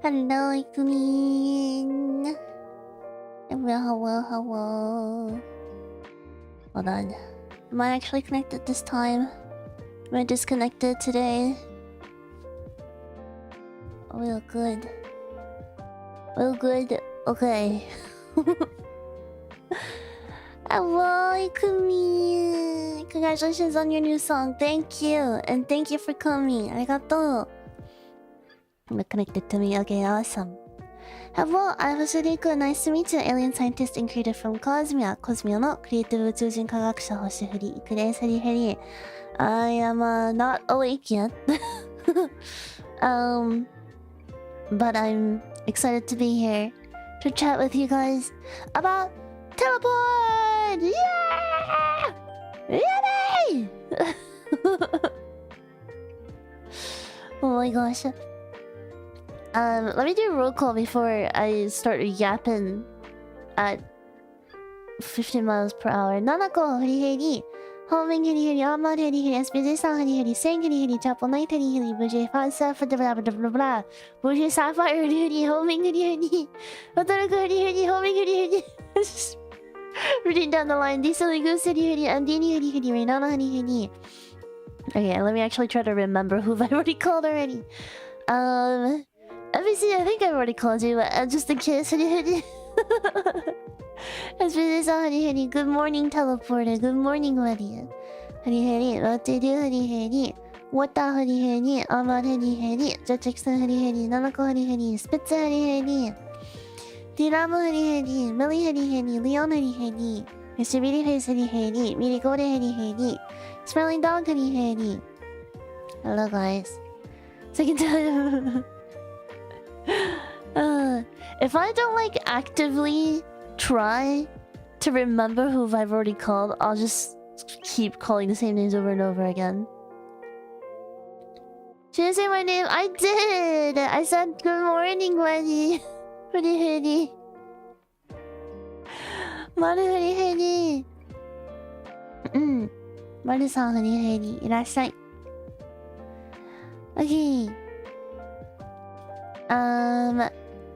Hello, Ikumin. Hello. Hold on. Am I actually connected this time? Am I disconnected today? Oh, we look good. We look good. Okay. Hello, Ikumin. Congratulations on your new song. Thank you. And thank you for coming. Arigatou. You're connected to me. Okay, awesome. Hello, I'm Hoshifuri Iku. Nice to meet you. Alien scientist and creator from Cosmia. Cosmia のクリエイティブ宇宙人科学者星降いくです。ヘリヘリ。I am not awake yet. But I'm excited to be here to chat with you guys about teleport! Yeah! Yay! Oh my gosh. Let me do a roll call before I start yapping at 50 miles per hour. Nanako, Huriheri, Homing Huriheri, Ahmad Huriheri, SPJ-san Huriheri, Sang Huriheri, Chapel Knight Huriheri, Vgen, Fansa for the blah blah blah blah, Vgen Sapphire Huriheri, Homing Huriheri, Wataruku Huriheri, Homing Huriheri. Reading down the line, Disily Goose Huriheri, Andini Huriheri, Renana Huriheri. Okay, let me actually try to remember who I've already called already. MVC, I think I've already called you, but just in case. Good morning, teleporter. Good morning, Maria. What to do, Wata, Ahmad, Jackson, Nanako, Spitzer, Dirama, Millie, Leon, Mr. Face, Mirigode, Smelling Dog, hello, guys. Second time. If I don't like actively try to remember who I've already called, I'll just keep calling the same names over and over again. Should I say my name? I did! I said good morning, Wendy. Huri. Maru Huri. Maru-san Huri. Irashai. Okay.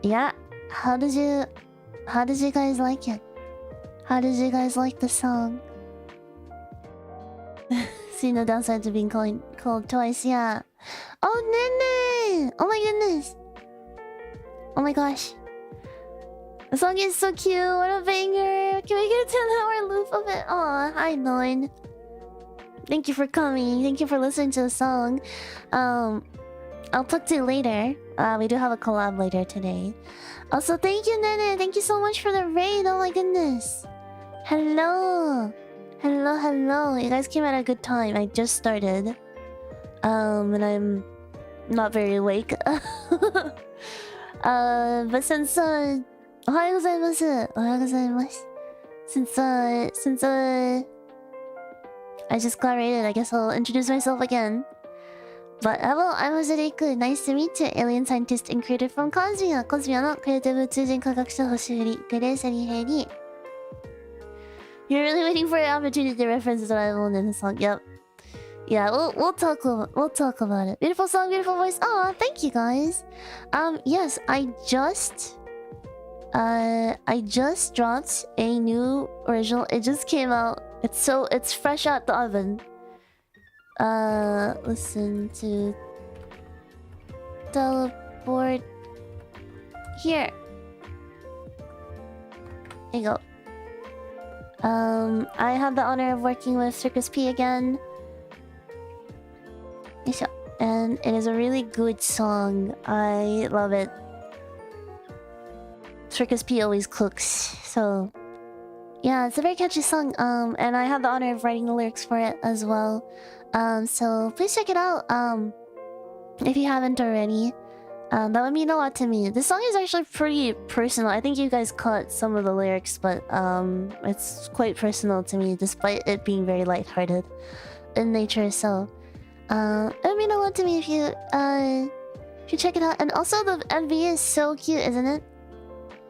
Yeah. How did you guys like it? How did you guys like the song? See no downside to being called twice, yeah. Oh, Nene! Oh my goodness! Oh my gosh. The song is so cute, what a banger! Can we get a 10-hour loop of it? Aw, hi Noin. Thank you for coming, thank you for listening to the song. I'll talk to you later. We do have a collab later today. Also, thank you, Nene. Thank you so much for the raid. Oh my goodness. Hello. Hello. You guys came at a good time. I just started. And I'm not very awake. But since Ohayou gozaimasu. Since I just got raided, I guess I'll introduce myself again. But hello, I'm Hoshifuri Iku. Nice to meet you. Alien scientist and creator from Cosmia. Cosmia のクリエイティブ宇宙人科学者星降いくです。You're really waiting for an opportunity to reference what I own in the song. Yep. Yeah, we'll talk about it. Beautiful song, beautiful voice. Oh, thank you guys. Yes, I just dropped a new original. It just came out. It's fresh out the oven. Listen to teleport here. There you go. I had the honor of working with Circus P again. And it is a really good song. I love it. Circus P always cooks, so yeah, it's a very catchy song. And I had the honor of writing the lyrics for it as well. So please check it out, if you haven't already. That would mean a lot to me. This song is actually pretty personal. I think you guys caught some of the lyrics, but it's quite personal to me, despite it being very lighthearted in nature. So it would mean a lot to me if you check it out. And also the MV is so cute, isn't it?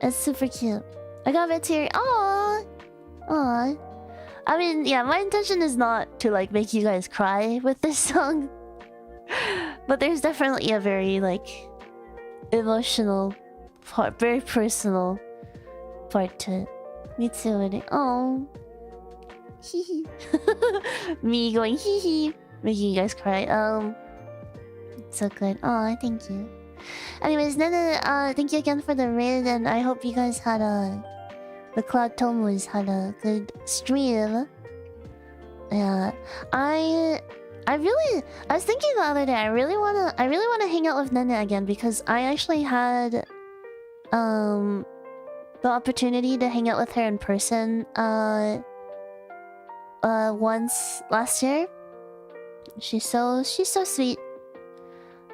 It's super cute. I got a bit teary. Aww. I mean, yeah, my intention is not to like make you guys cry with this song. But there's definitely a very like emotional part, very personal part to it. Me too. Oh, hee hee. Me going hee hee, making you guys cry. So good. Oh, thank you. Anyways, Nene, thank you again for the raid, and I hope you guys had the Cloud Tomos had a good stream. Yeah, I was thinking the other day, I really wanna hang out with Nene again, because I actually had the opportunity to hang out with her in person once last year. She's so sweet.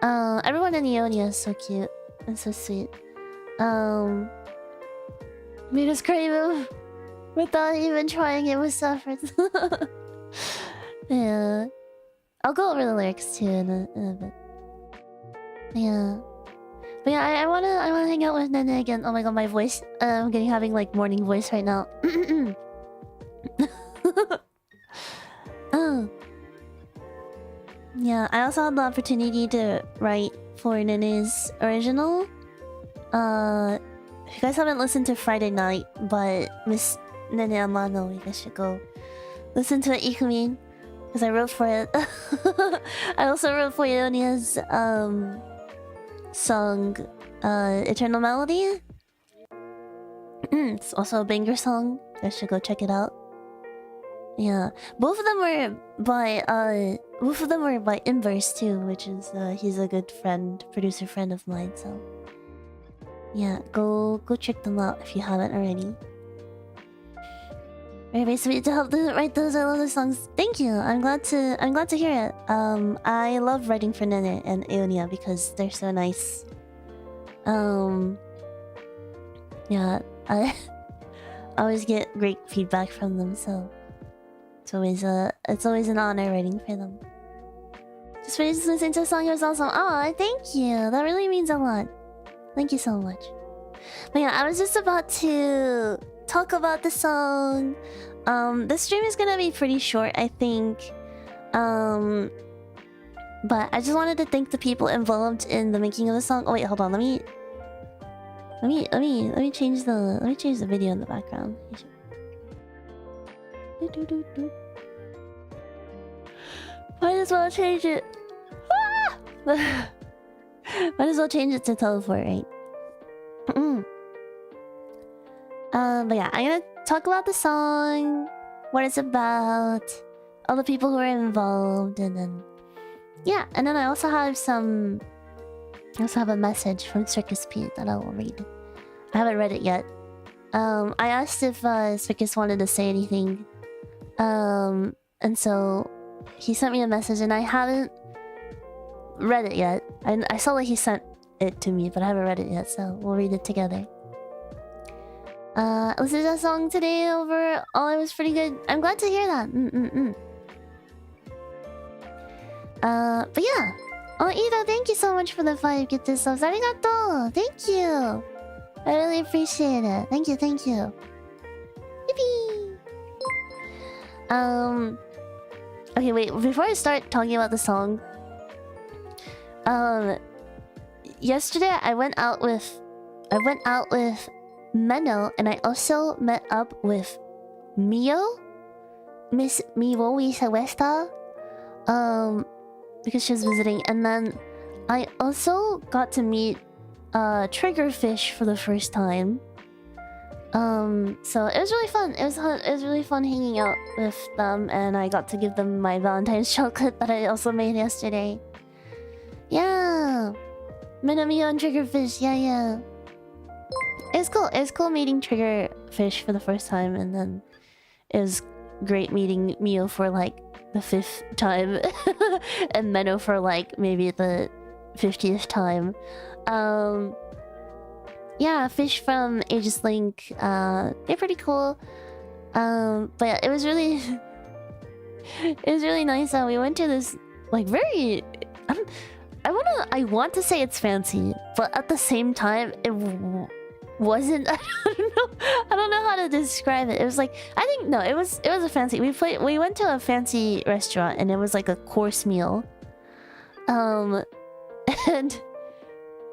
Everyone in Ionia is so cute and so sweet. Made us cry without even trying it with effort. Yeah. I'll go over the lyrics too in a bit. Yeah. But yeah, I wanna hang out with Nene again. Oh my god, my voice. I'm having like morning voice right now. Yeah, I also had the opportunity to write for Nene's original. If you guys haven't listened to Friday Night by Miss Nene Amano, you guys should go listen to it, Ikumin, because I wrote for it. I also wrote for Ionia's song, Eternal Melody. It's also a banger song. You guys should go check it out. Yeah, both of them were by Inverse too, which is he's a good producer friend of mine. So yeah, go check them out if you haven't already. Very sweet to help write those. I love those songs. Thank you. I'm glad to hear it. I love writing for Nene and Aonia because they're so nice. Yeah, I always get great feedback from them, so it's always an honor writing for them. Just finished listening to a song. It was awesome. Oh, thank you. That really means a lot. Thank you so much. But yeah, I was just about to talk about the song. The stream is gonna be pretty short, I think. But I just wanted to thank the people involved in the making of the song. Oh wait, hold on. Let me change the video in the background. Might as well change it. Might as well change it to teleport, right? But yeah, I'm gonna talk about the song, what it's about, all the people who are involved, and then yeah, and then I also have a message from Circus P that I will read. I haven't read it yet. I asked if Circus wanted to say anything, and so he sent me a message, and I haven't read it yet. I saw that he sent it to me, but I haven't read it yet, so we'll read it together. Listened to that song today over. Oh, it was pretty good. I'm glad to hear that. But yeah. Oh, Ida, thank you so much for the 5 gifted subs. Arigato! Thank you! I really appreciate it. Thank you. Yippee! Okay, wait. Before I start talking about the song, yesterday I went out with Meno, and I also met up with Mio, Miss Miwo Westa, because she was visiting, and then I also got to meet Triggerfish for the first time. So it was really fun. It was really fun hanging out with them, and I got to give them my Valentine's chocolate that I also made yesterday. Yeah, Meno, Mio, and Triggerfish. Yeah. It's cool. It's cool meeting Triggerfish for the first time, and then it was great meeting Mio for like the 5th time, and Meno for like maybe the 50th time. Yeah, Fish from Aegis Link. They're pretty cool. But yeah, it was really nice. We went to this like very. I want to say it's fancy, but at the same time, it wasn't. I don't know how to describe it. It was like, I think no, it was a fancy. We went to a fancy restaurant, and it was like a course meal. And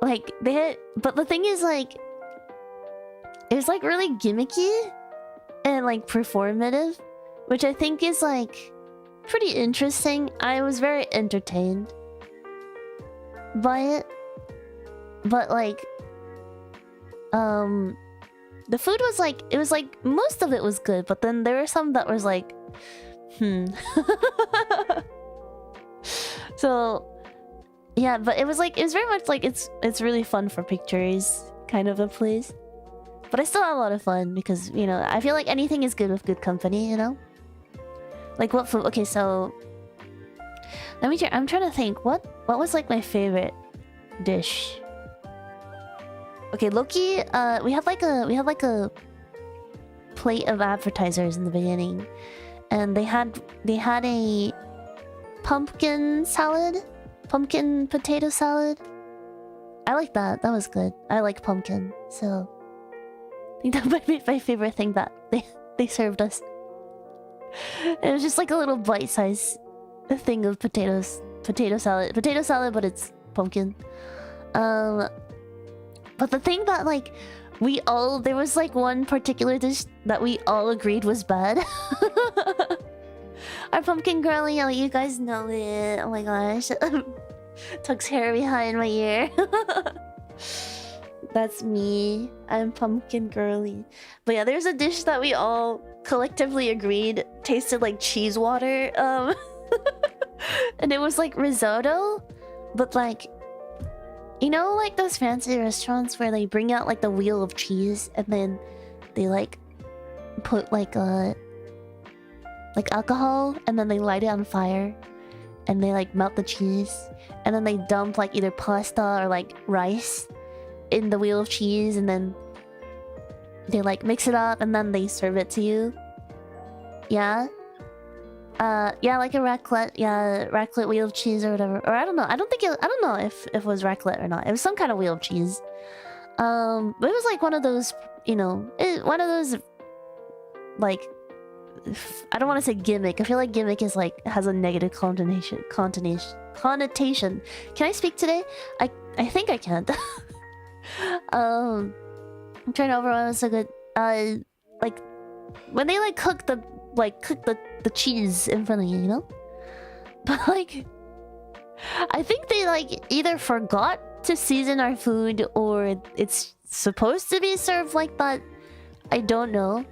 like they had, but the thing is like it was like really gimmicky and like performative, which I think is like pretty interesting. I was very entertained by it, but like the food was like, it was like most of it was good, but then there were some that was like so yeah, but it was like, it was very much like it's really fun for pictures kind of a place, but I still had a lot of fun because, you know, I feel like anything is good with good company, you know. Like what food? Okay, so let me I'm trying to think what was like my favorite dish. Okay, Loki, we had like a plate of appetizers in the beginning, and they had a pumpkin potato salad. I like that. That was good. I like pumpkin, so I think that might be my favorite thing that they served us. It was just like a little bite-sized thing of potato salad, but it's pumpkin. But the thing that like there was like one particular dish that we all agreed was bad. Our pumpkin girly, oh, you guys know it. Oh my gosh. Tuck's hair behind my ear. That's me. I'm pumpkin girly. But yeah, there's a dish that we all collectively agreed tasted like cheese water. And it was like risotto, but like, you know, like those fancy restaurants where they bring out like the wheel of cheese and then they like put like alcohol and then they light it on fire and they like melt the cheese and then they dump like either pasta or like rice in the wheel of cheese and then they like mix it up and then they serve it to you. Yeah. Yeah, like a raclette. Yeah, raclette wheel of cheese or whatever. Or I don't know. I don't know if it was raclette or not. It was some kind of wheel of cheese. But it was like one of those, you know, one of those like, I don't want to say gimmick. I feel like gimmick is like has a negative connotation. Connotation. Can I speak today? I think I can't. I'm trying to overall. It was so good. Like when they like cook the cheese in front of you, you know? But like, I think they like either forgot to season our food or it's supposed to be served like that. I don't know.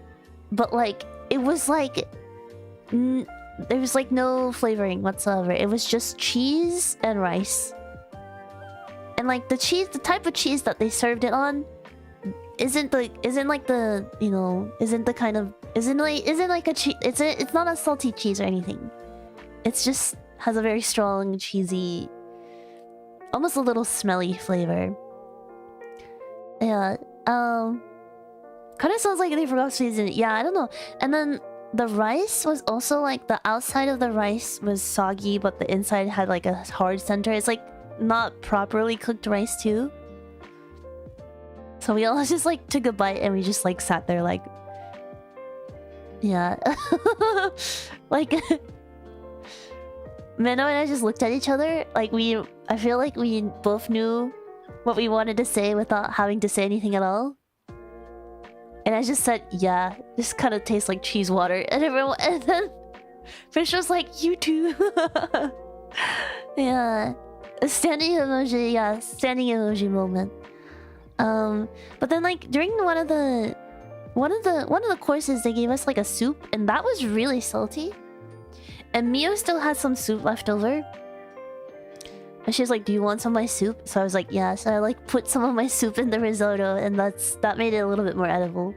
But like, it was like there was like no flavoring whatsoever. It was just cheese and rice. And like the type of cheese that they served it on isn't like the, you know, isn't like a cheese. It's not a salty cheese or anything. It's just has a very strong cheesy, almost a little smelly flavor. Yeah. Kind of sounds like they forgot to season it. Yeah, I don't know. And then the rice was also like the outside of the rice was soggy, but the inside had like a hard center. It's like not properly cooked rice too. So we all just like took a bite and we just like sat there like, yeah. Like Meno and I just looked at each other like I feel like we both knew what we wanted to say without having to say anything at all. And I just said, yeah, this kind of tastes like cheese water. And then Fish was like, you too. Yeah. A standing emoji, yeah, standing emoji moment. But then like during one of the courses they gave us like a soup and that was really salty. And Mio still had some soup left over. And she was like, do you want some of my soup? So I was like, yeah. So I like put some of my soup in the risotto and that made it a little bit more edible.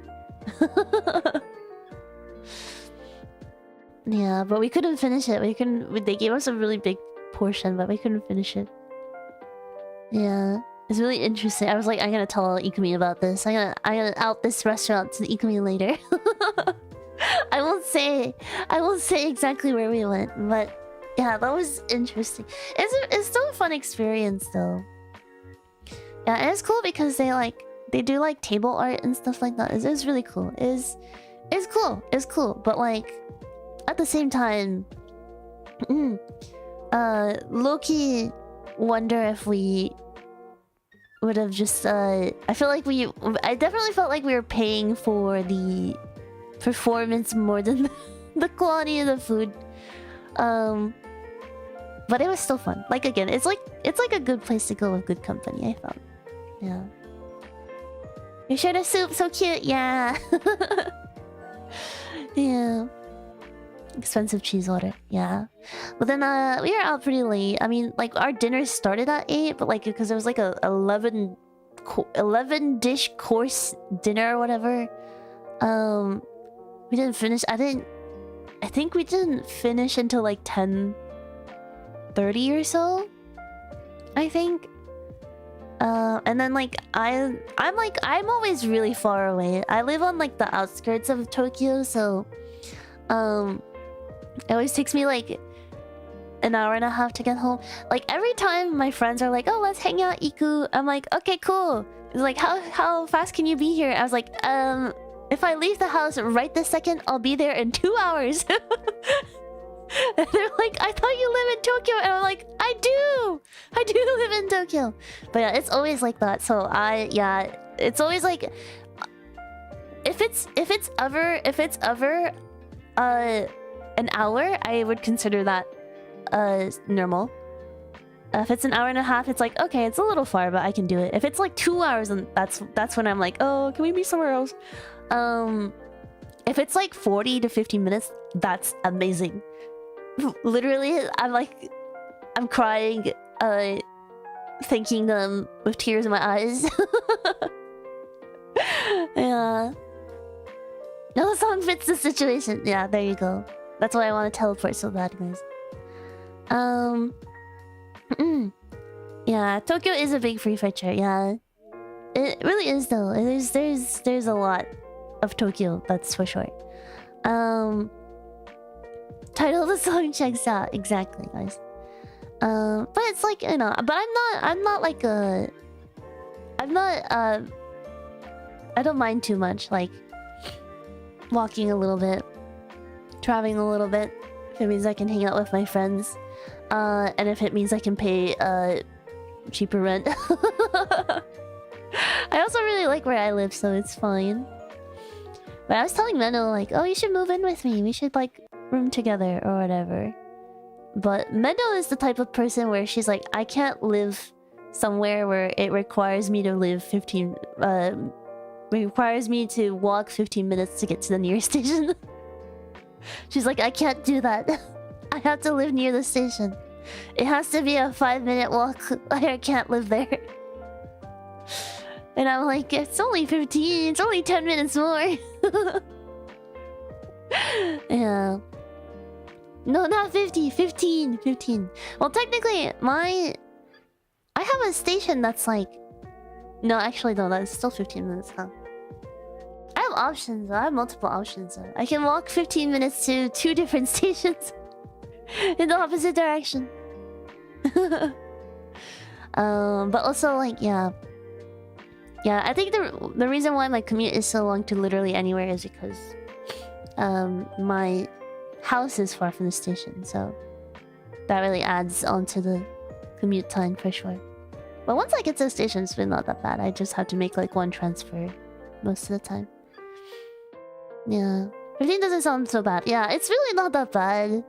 Yeah, but we couldn't finish it. They gave us a really big portion, but we couldn't finish it. Yeah. It's really interesting. I was like, I'm gonna tell Ikumi about this. I'm gonna out this restaurant to Ikumi later. I won't say exactly where we went, but yeah, that was interesting. It's still a fun experience though. Yeah, and it's cool because they do like table art and stuff like that. It's really cool. It's cool. But like at the same time, low-key wonder if we would have just I definitely felt like we were paying for the performance more than the quality of the food. But it was still fun. Like again, it's like a good place to go with good company, I thought. Yeah. You shared a soup, so cute, yeah. Yeah. Expensive cheese order, yeah. But then we were out pretty late. I mean, like our dinner started at 8, but like because it was like a 11 dish course dinner or whatever. We didn't finish. I think we didn't finish until like 10:30 or so. I think. And then like I'm always really far away. I live on like the outskirts of Tokyo, so it always takes me like an hour and a half to get home. Like every time my friends are like, "Oh, let's hang out, Iku," I'm like, "Okay, cool." It's like, how fast can you be here? I was like, if I leave the house right this second, I'll be there in 2 hours. And they're like, "I thought you live in Tokyo," and I'm like, I do live in Tokyo. But yeah, it's always like that. So it's always like, if it's ever an hour, I would consider that normal. If it's an hour and a half, it's like, okay, it's a little far, but I can do it. If it's like 2 hours, then that's when I'm like, oh, can we be somewhere else? If it's like 40 to 50 minutes, that's amazing. Literally, I'm crying, thanking them with tears in my eyes. Yeah. No song fits the situation. Yeah, there you go. That's why I want to teleport so bad, guys. Yeah, Tokyo is a big free feature. Yeah, it really is though. There's a lot of Tokyo, that's for sure. Title of the song checks out exactly, guys. But it's like, you know, but I'm not like I don't mind too much, like walking a little bit, traveling a little bit, if it means I can hang out with my friends, and if it means I can pay cheaper rent. I also really like where I live, so it's fine. But I was telling Meno like, oh, you should move in with me, we should like room together or whatever. But Meno is the type of person where she's like, I can't live somewhere where it requires me to live requires me to walk 15 minutes to get to the nearest station. She's like, I can't do that. I have to live near the station. It has to be a 5-minute walk. I can't live there. And I'm like, it's only 15. It's only 10 minutes more. Yeah. No, not 50. 15. 15. Well, technically, I have a station that's like... No, actually, no, that's still 15 minutes, huh? I have options. I have multiple options. I can walk 15 minutes to 2 different stations in the opposite direction. But also, like, yeah, I think the reason why my commute is so long to literally anywhere is because my house is far from the station, so that really adds onto the commute time for sure. But once I get to the station, it's really not that bad. I just have to make like 1 transfer most of the time. Yeah, 15 doesn't sound so bad. Yeah, it's really not that bad.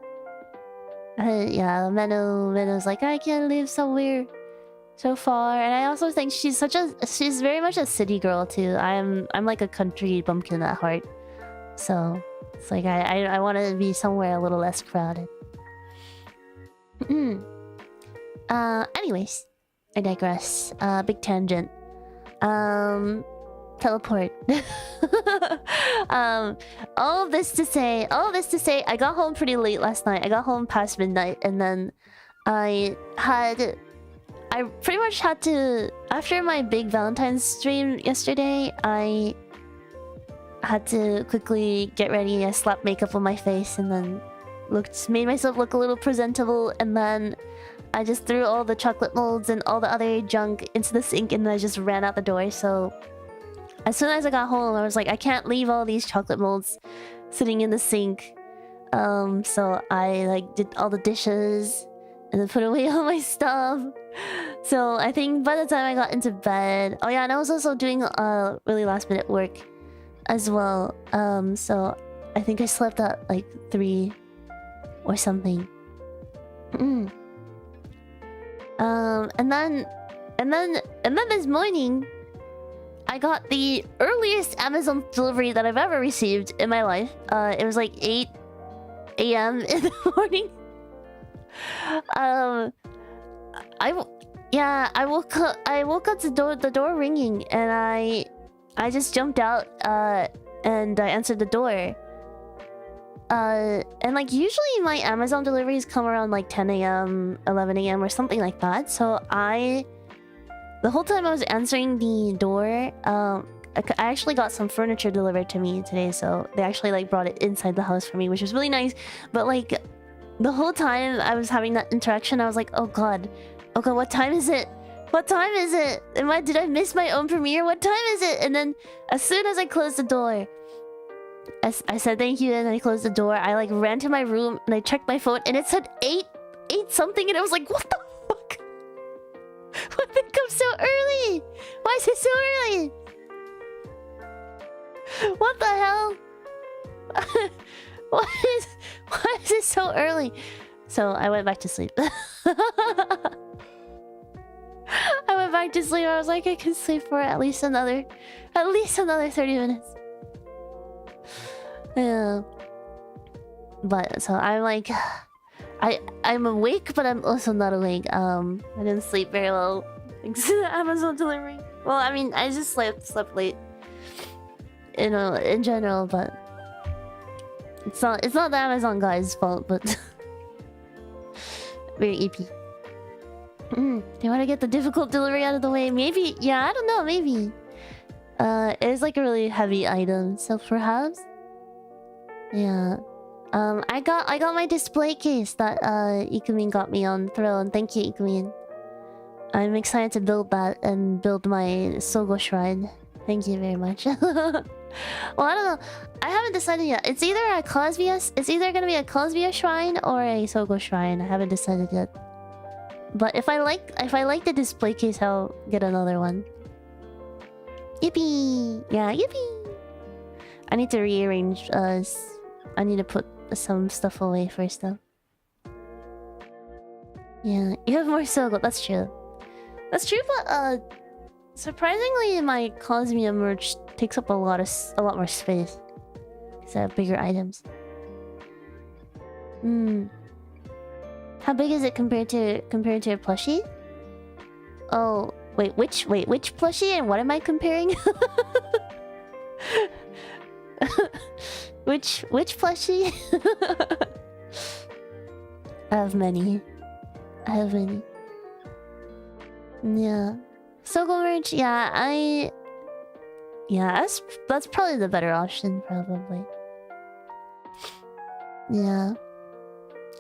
Yeah, Meno's like, I can't live somewhere so far, and I also think she's very much a city girl too. I'm like a country bumpkin at heart, so it's like I want to be somewhere a little less crowded. Anyways, I digress. Big tangent. Teleport. All this to say, I got home pretty late last night. I got home past midnight, and then I pretty much had to, after my big Valentine's stream yesterday, I had to quickly get ready. I slapped makeup on my face and then made myself look a little presentable, and then I just threw all the chocolate molds and all the other junk into the sink, and I just ran out the door. So as soon as I got home, I was like, I can't leave all these chocolate molds sitting in the sink. So I like did all the dishes and then put away all my stuff. So I think by the time I got into bed, oh yeah, and I was also doing really last minute work as well. So I think I slept at like 3 or something. And then this morning, I got the earliest Amazon delivery that I've ever received in my life. It was like 8 a.m. in the morning. I woke up to the door ringing, and I just jumped out and I answered the door. And like usually my Amazon deliveries come around like 10 a.m., 11 a.m. or something like that. So the whole time I was answering the door, I actually got some furniture delivered to me today. So they actually like brought it inside the house for me, which was really nice. But like the whole time I was having that interaction, I was like, oh god, what time is it? What time is it? Did I miss my own premiere? What time is it? And then as soon as I closed the door, I said thank you, and then I closed the door. I like ran to my room and I checked my phone, and it said 8 something, and I was like, what the fuck? Why did it come so early? Why is it so early? What the hell? Why is it so early? So I went back to sleep. I went back to sleep. I was like, I can sleep for at least another 30 minutes. Yeah. But so I'm like, I'm awake, but I'm also not awake. I didn't sleep very well thanks to the Amazon delivery. Well, I mean, I just slept late, you know, in general, but it's not the Amazon guy's fault, but very EP. They want to get the difficult delivery out of the way. Maybe, yeah, I don't know, maybe. It's like a really heavy item, so perhaps. Yeah. I got my display case that Ikumin got me on Thrill, and thank you, Ikumin. I'm excited to build that and build my Sogo shrine. Thank you very much. Well, I don't know. I haven't decided yet. It's either gonna be a Cosmia shrine or a Sogo shrine. I haven't decided yet. But if I like the display case, I'll get another one. Yippee! Yeah, yippee! I need to rearrange. I need to put some stuff away first, though. Yeah, you have more Sogo. That's true. That's true, but surprisingly, my Cosmia merch takes up a lot more space. Because I have bigger items. How big is it compared to a plushie? Oh, wait, which plushie and what am I comparing? Which plushie? I have many. Yeah. Sogo merch, yeah, that's probably the better option, probably. Yeah.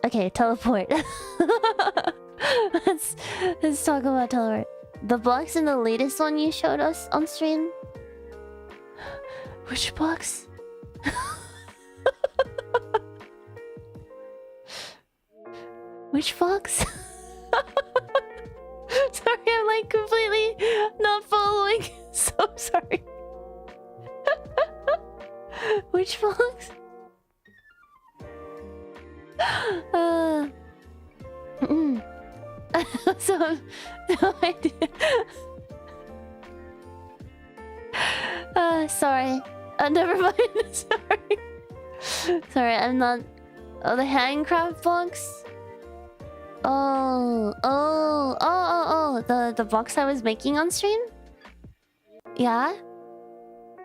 Okay, teleport. Let's talk about teleport. The blocks in the latest one you showed us on stream? Which blocks? Which box? Sorry, I'm like completely not following. So sorry. Which box? So no idea. Sorry. Never mind. Sorry, I'm not. Oh, the handcraft box. Oh, the box I was making on stream? Yeah?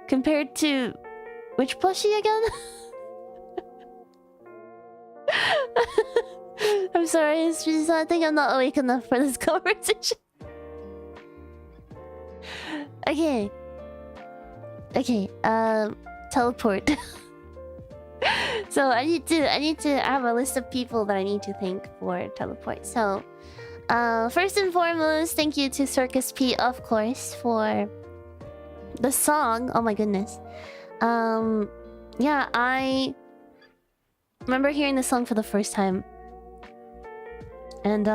Compared to which plushie again? I'm sorry, it's just I think I'm not awake enough for this conversation. Okay, teleport. So I need to have a list of people that I need to thank for teleport. So first and foremost, thank you to Circus P, of course, for the song. Oh my goodness. Yeah, I remember hearing the song for the first time And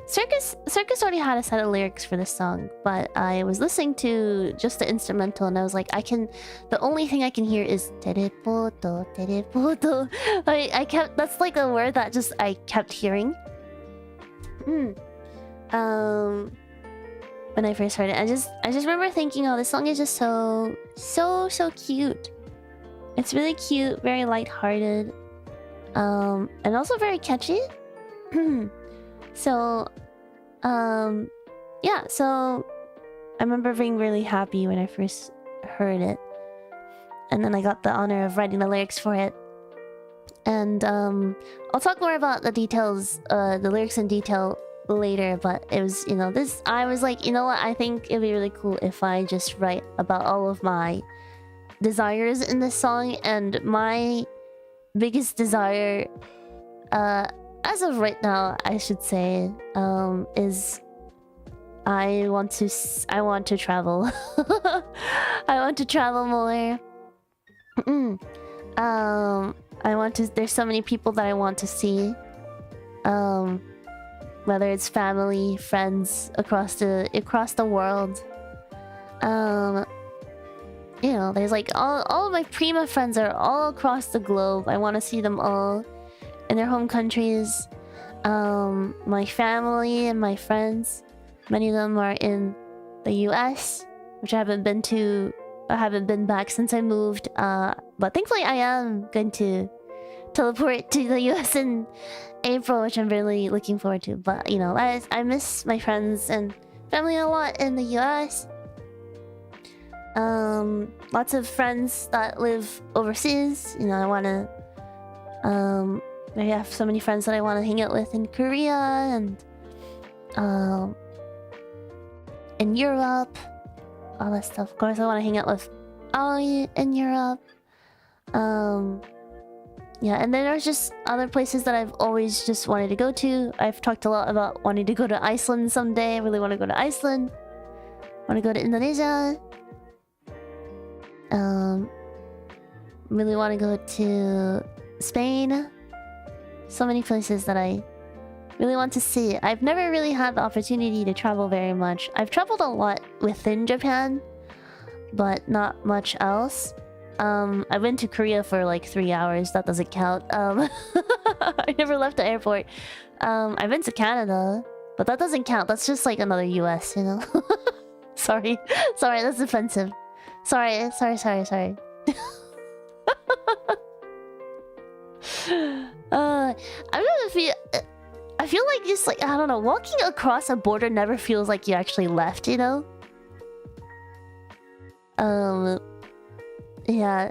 Circus already had a set of lyrics for this song, but I was listening to just the instrumental and I was like, the only thing I can hear is teleporto, teleporto. That's like a word that just I kept hearing. When I first heard it, I just remember thinking, oh, this song is just so cute. It's really cute, very lighthearted, and also very catchy. So yeah, so I remember being really happy when I first heard it. And then I got the honor of writing the lyrics for it. And I'll talk more about the details, the lyrics in detail later, but it was, you know, I was like, you know what, I think it'd be really cool if I just write about all of my desires in this song. And my biggest desire, as of right now, I should say, is I want to travel. I want to travel more. There's so many people that I want to see. Whether it's family, friends across the world. You know, there's like all of my Prima friends are all across the globe. I want to see them all in their home countries. My family and my friends, many of them are in the US, which I haven't been to. I haven't been back since I moved. But thankfully I am going to teleport to the US in April, which I'm really looking forward to. But you know, I miss my friends and family a lot in the US. Lots of friends that live overseas. You know, I have so many friends that I want to hang out with in Korea and in Europe, all that stuff. Of course, I want to hang out with Aoi in Europe. Yeah, and then there's just other places that I've always just wanted to go to. I've talked a lot about wanting to go to Iceland someday. I really want to go to Iceland. Want to go to Indonesia. Really want to go to Spain. So many places that I really want to see. I've never really had the opportunity to travel very much. I've traveled a lot within Japan, but not much else. I went to Korea for like 3 hours. That doesn't count. I never left the airport. I've been to Canada, but that doesn't count. That's just like another US, you know? Sorry, that's offensive. Sorry. I feel like just like, I don't know, walking across a border never feels like you actually left, you know? Yeah.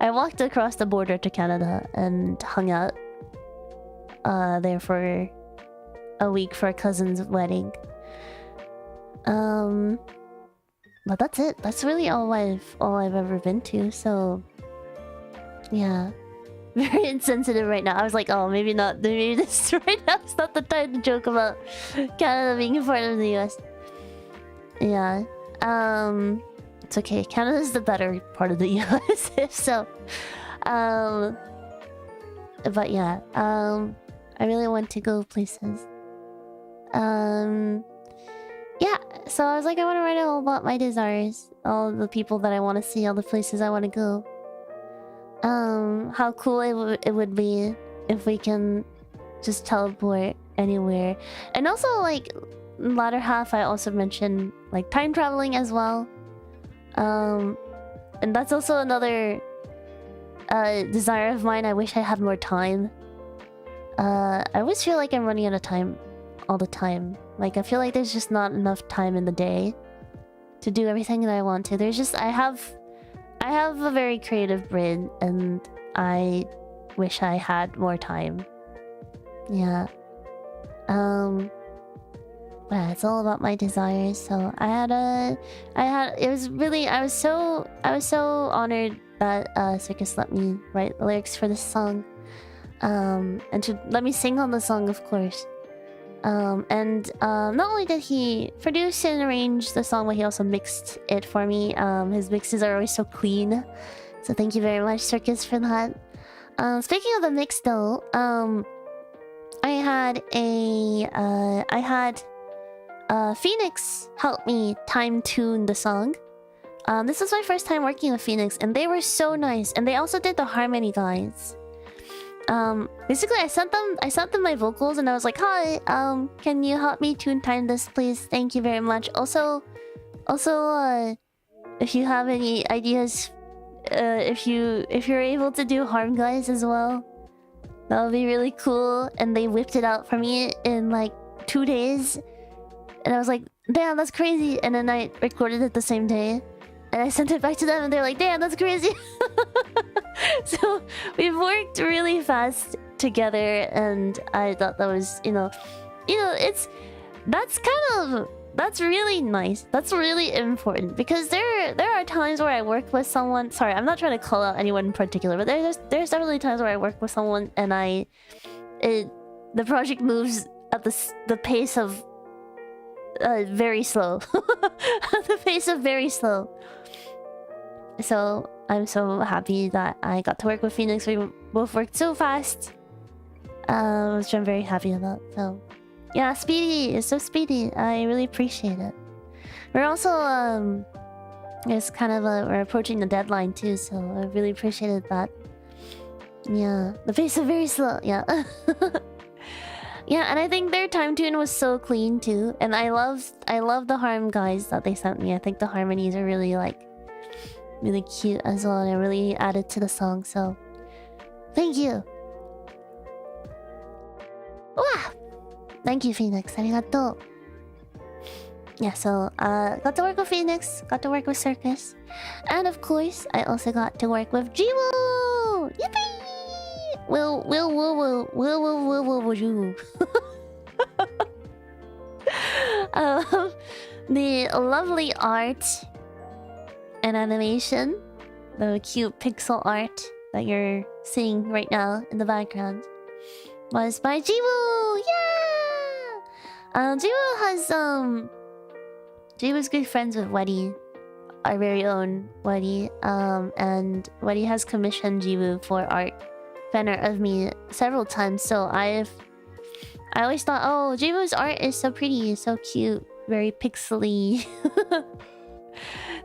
I walked across the border to Canada and hung out there for a week for a cousin's wedding. But that's it. That's really all I've ever been to, so yeah. Very insensitive right now. I was like, oh, maybe not. Maybe this right now is not the time to joke about Canada being a part of the US. Yeah. It's okay. Canada's the better part of the US, if so. But yeah. I really want to go places. Yeah. So I was like, I want to write all about my desires, all the people that I want to see, all the places I want to go. How cool it would be if we can just teleport anywhere. And also, like, latter half I also mentioned like time traveling as well. And that's also another desire of mine. I wish I had more time. I always feel like I'm running out of time all the time. Like, I feel like there's just not enough time in the day to do everything that I want to. There's just I have a very creative brain, and I wish I had more time. Yeah. Yeah, it's all about my desires. So I was so honored that Circus let me write the lyrics for this song. And to let me sing on the song, of course. And not only did he produce and arrange the song, but he also mixed it for me. His mixes are always so clean. So thank you very much, Circus, for that. Speaking of the mix though, I had Phoenix help me time tune the song. This is my first time working with Phoenix, and they were so nice. And they also did the harmony guides. Basically, I sent them my vocals, and I was like, "Hi, can you help me tune time this, please? Thank you very much." Also, if you have any ideas, if you're able to do harm guides as well, that would be really cool. And they whipped it out for me in like 2 days, and I was like, "Damn, that's crazy!" And then I recorded it the same day. And I sent it back to them, and they're like, "Damn, that's crazy." So we've worked really fast together, and I thought that was, that's really nice. That's really important, because there are times where I work with someone. Sorry, I'm not trying to call out anyone in particular, but there's definitely times where I work with someone and the project moves at the pace of very slow. The pace of very slow. So I'm so happy that I got to work with Phoenix. We both worked so fast, which I'm very happy about. So yeah, speedy. It's so speedy. I really appreciate it. We're also it's kind of we're approaching the deadline too, so I really appreciated that. Yeah, the pace is very slow. Yeah. Yeah, and I think their time tune was so clean too, and I love the harm guys that they sent me. I think the harmonies are really really cute as well, and it really added to the song. So thank you. Wow, thank you, Phoenix. Arigato. Yeah, so got to work with Phoenix, got to work with Circus, and of course I also got to work with Jiwoo. Yippee! Will you? The lovely art and animation, the cute pixel art that you're seeing right now in the background, was by Jiwoo. Yeah. Jiwoo's good friends with Weddy, our very own Weddy. And Weddy has commissioned Jiwoo for art fan art of me several times. So I always thought, oh, Jiwoo's art is so pretty, so cute, very pixely.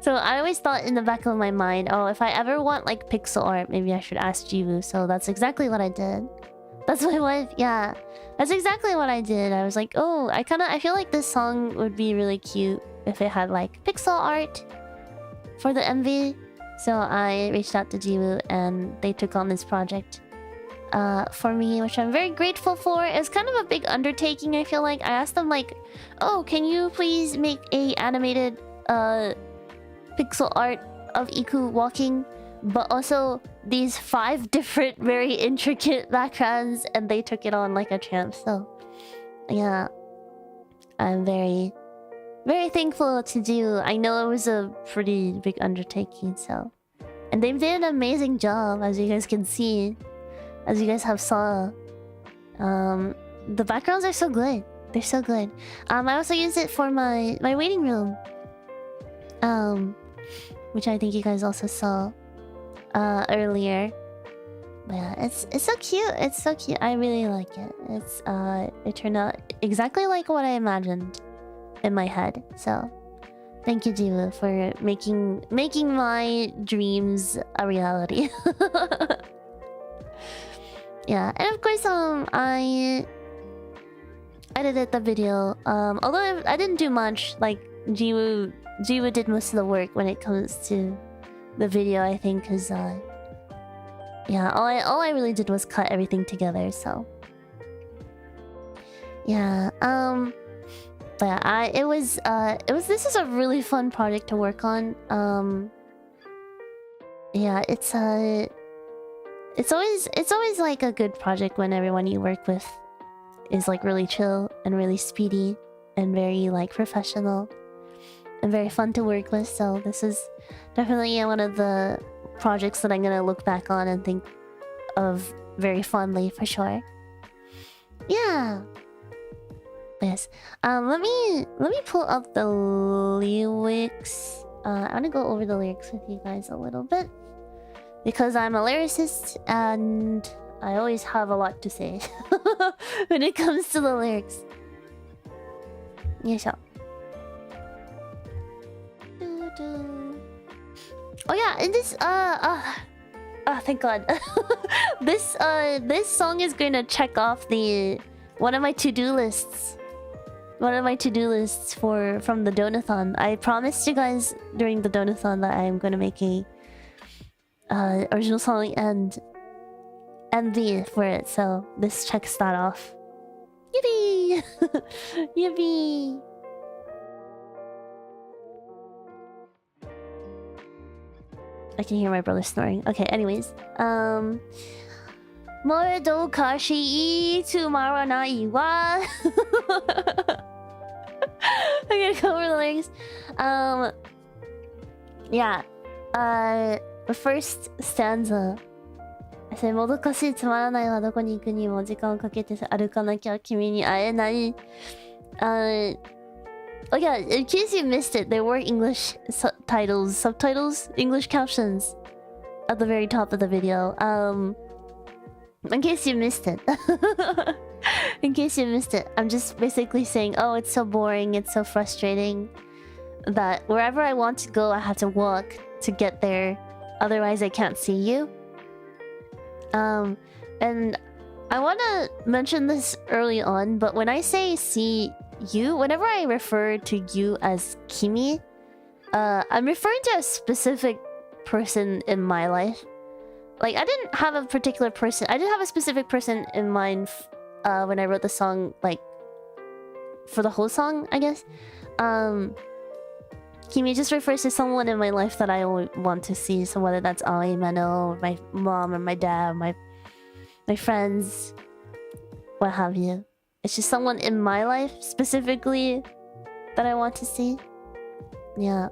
So I always thought in the back of my mind, oh, if I ever want like pixel art, maybe I should ask Jiwoo. So that's exactly what I did. That's my wife. Yeah, that's exactly what I did. I was like, oh, I feel like this song would be really cute if it had like pixel art for the MV. So I reached out to Jiwoo, and they took on this project for me, which I'm very grateful for. It was kind of a big undertaking, I feel like. I asked them like, oh, can you please make a animated pixel art of Iku walking, but also these 5 different very intricate backgrounds, and they took it on like a champ. So yeah, I'm very, very thankful to Jiwoo. I know it was a pretty big undertaking, so, and they did an amazing job, as you guys can see, as you guys have saw. The backgrounds are so good. They're so good. I also used it for my waiting room, which I think you guys also saw earlier. But yeah, it's so cute. It's so cute. I really like it. It turned out exactly like what I imagined in my head. So thank you, Jiwoo, for making my dreams a reality. Yeah, and of course, I edited the video. Although I didn't do much, like Jiwoo did most of the work when it comes to the video, I think, because yeah, all I really did was cut everything together. So yeah, but yeah, this is a really fun project to work on. Yeah, it's always like a good project when everyone you work with is like really chill and really speedy and very like professional and very fun to work with. So this is definitely one of the projects that I'm gonna look back on and think of very fondly for sure. Yeah. Yes. Let me pull up the lyrics. I want to go over the lyrics with you guys a little bit, because I'm a lyricist and I always have a lot to say when it comes to the lyrics. よいしょ。Oh yeah, and this thank God. This song is gonna check off one of my to-do lists. One of my to-do lists from the donathon. I promised you guys during the donathon that I am gonna make a original song and MV for it, so this checks that off. Yippee! Yippee! I can hear my brother snoring. Okay, anyways. Modokashi tomorrow night wa. I'm gonna go over the lyrics. Yeah. The first stanza. I say, もどかしいつまらないはどこに行くにも時間をかけて歩かなきゃ君に会えない。Oh yeah, in case you missed it, there were English subtitles, English captions at the very top of the video. In case you missed it. In case you missed it, I'm just basically saying, oh, it's so boring, it's so frustrating that wherever I want to go, I have to walk to get there. Otherwise, I can't see you. And I want to mention this early on, but when I say see you, whenever I refer to you as Kimi, I'm referring to a specific person in my life. Like, I didn't have a particular person. I didn't have a specific person in mind when I wrote the song, like, for the whole song, I guess. Kimi just refers to someone in my life that I want to see. So whether that's Aoi, Meno, my mom, or my dad, my friends, what have you. It's just someone in my life, specifically, that I want to see. Yeah.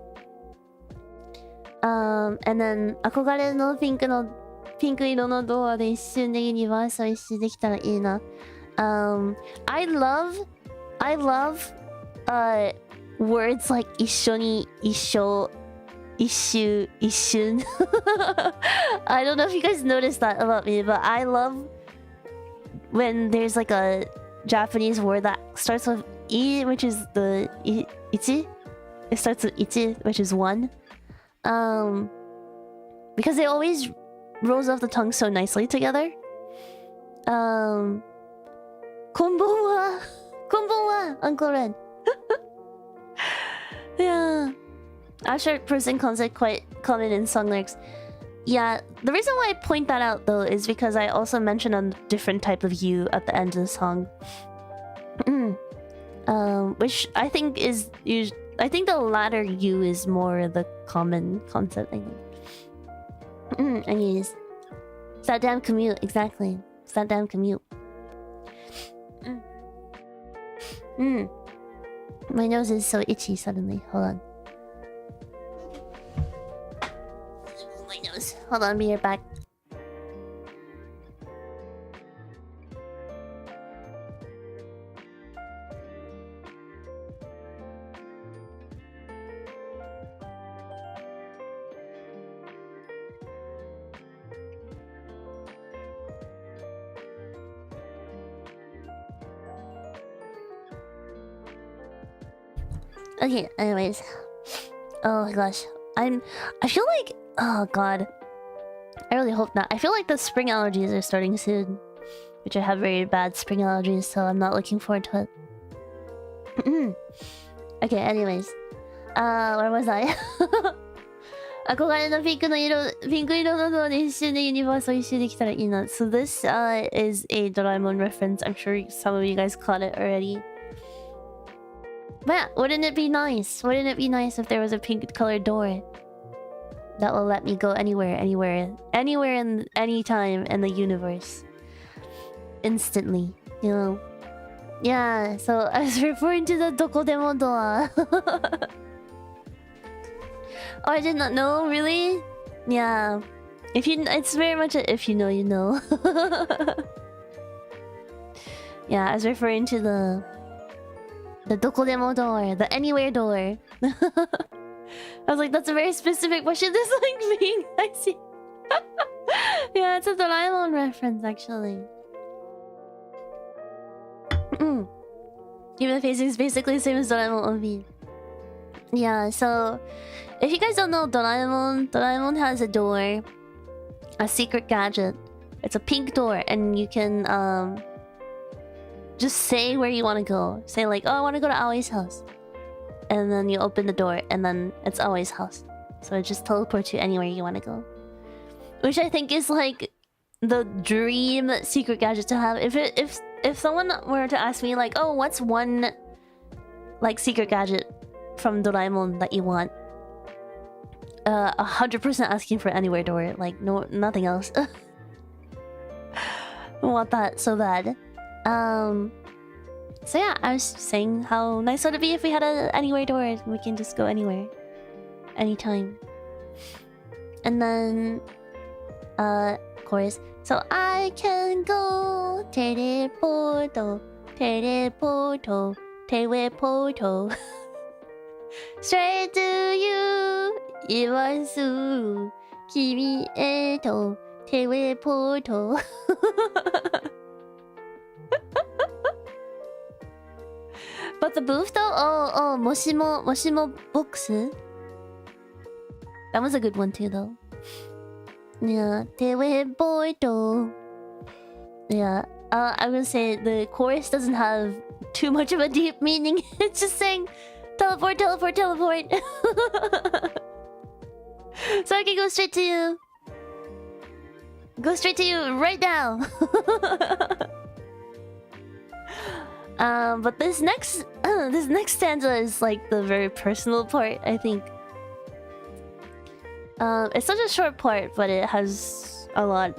And then, 憧れのピンク色のドアで一瞬でユニバースを一周できたらいいな。I love words like 一緒に、一生、一周、一瞬。I don't know if you guys noticed that about me, but I love when there's like a Japanese word that starts with I, which is the ichi. It starts with ichi, which is one. Because it always rolls off the tongue so nicely together. Konbanwa! Konbanwa, Uncle Red. Yeah. Abstract person concept quite common in song lyrics. Yeah, the reason why I point that out though is because I also mentioned a different type of you at the end of the song. Which I think is I think the latter you is more the common concept, I think. Anyways. It's that damn commute, exactly. It's that damn commute. My nose is so itchy suddenly. Hold on. My nose. Hold on, be right back. Okay, anyways. Oh my gosh. I feel like... Oh god. I really hope not. I feel like the spring allergies are starting soon. Which I have very bad spring allergies, so I'm not looking forward to it. Okay, anyways. Where was I? 憧れのピンク色のドアで一瞬でユニバースを一周できたらいいな。So this is a Doraemon reference. I'm sure some of you guys caught it already. But yeah, wouldn't it be nice? Wouldn't it be nice if there was a pink colored door that will let me go anywhere in any time in the universe instantly, you know? Yeah, so I was referring to the Dokodemo door. Oh, I did not know, really? Yeah. It's very much a if you know, you know. Yeah, I was referring to the Dokodemo door, the anywhere door. I was like, that's a very specific. What should this like mean? I see. Yeah, it's a Doraemon reference actually. Even the pacing is basically the same as Doraemon OV. Yeah, so if you guys don't know Doraemon has a door, a secret gadget. It's a pink door, and you can just say where you want to go. Say like, oh, I want to go to Aoi's house, and then you open the door, and then it's Aoi's house. So it just teleports you anywhere you want to go, which I think is like the dream secret gadget to have. If someone were to ask me like, oh, what's one like secret gadget from Doraemon that you want? 100% asking for anywhere door, like no, nothing else. I want that so bad. So yeah, I was saying how nice would it be if we had a anywhere door and we can just go anywhere, anytime. And then, chorus. So I can go teleporto, teleporto, teleporto. Straight to you, 今すぐ君へとテレポート。But the booth though? Oh, Moshimo box? That was a good one too though. Yeah, teleporto. Yeah, I would say the chorus doesn't have too much of a deep meaning. It's just saying teleport, teleport, teleport. So I can go straight to you. Go straight to you right now. But this next stanza is like the very personal part, I think. It's such a short part, but it has a lot.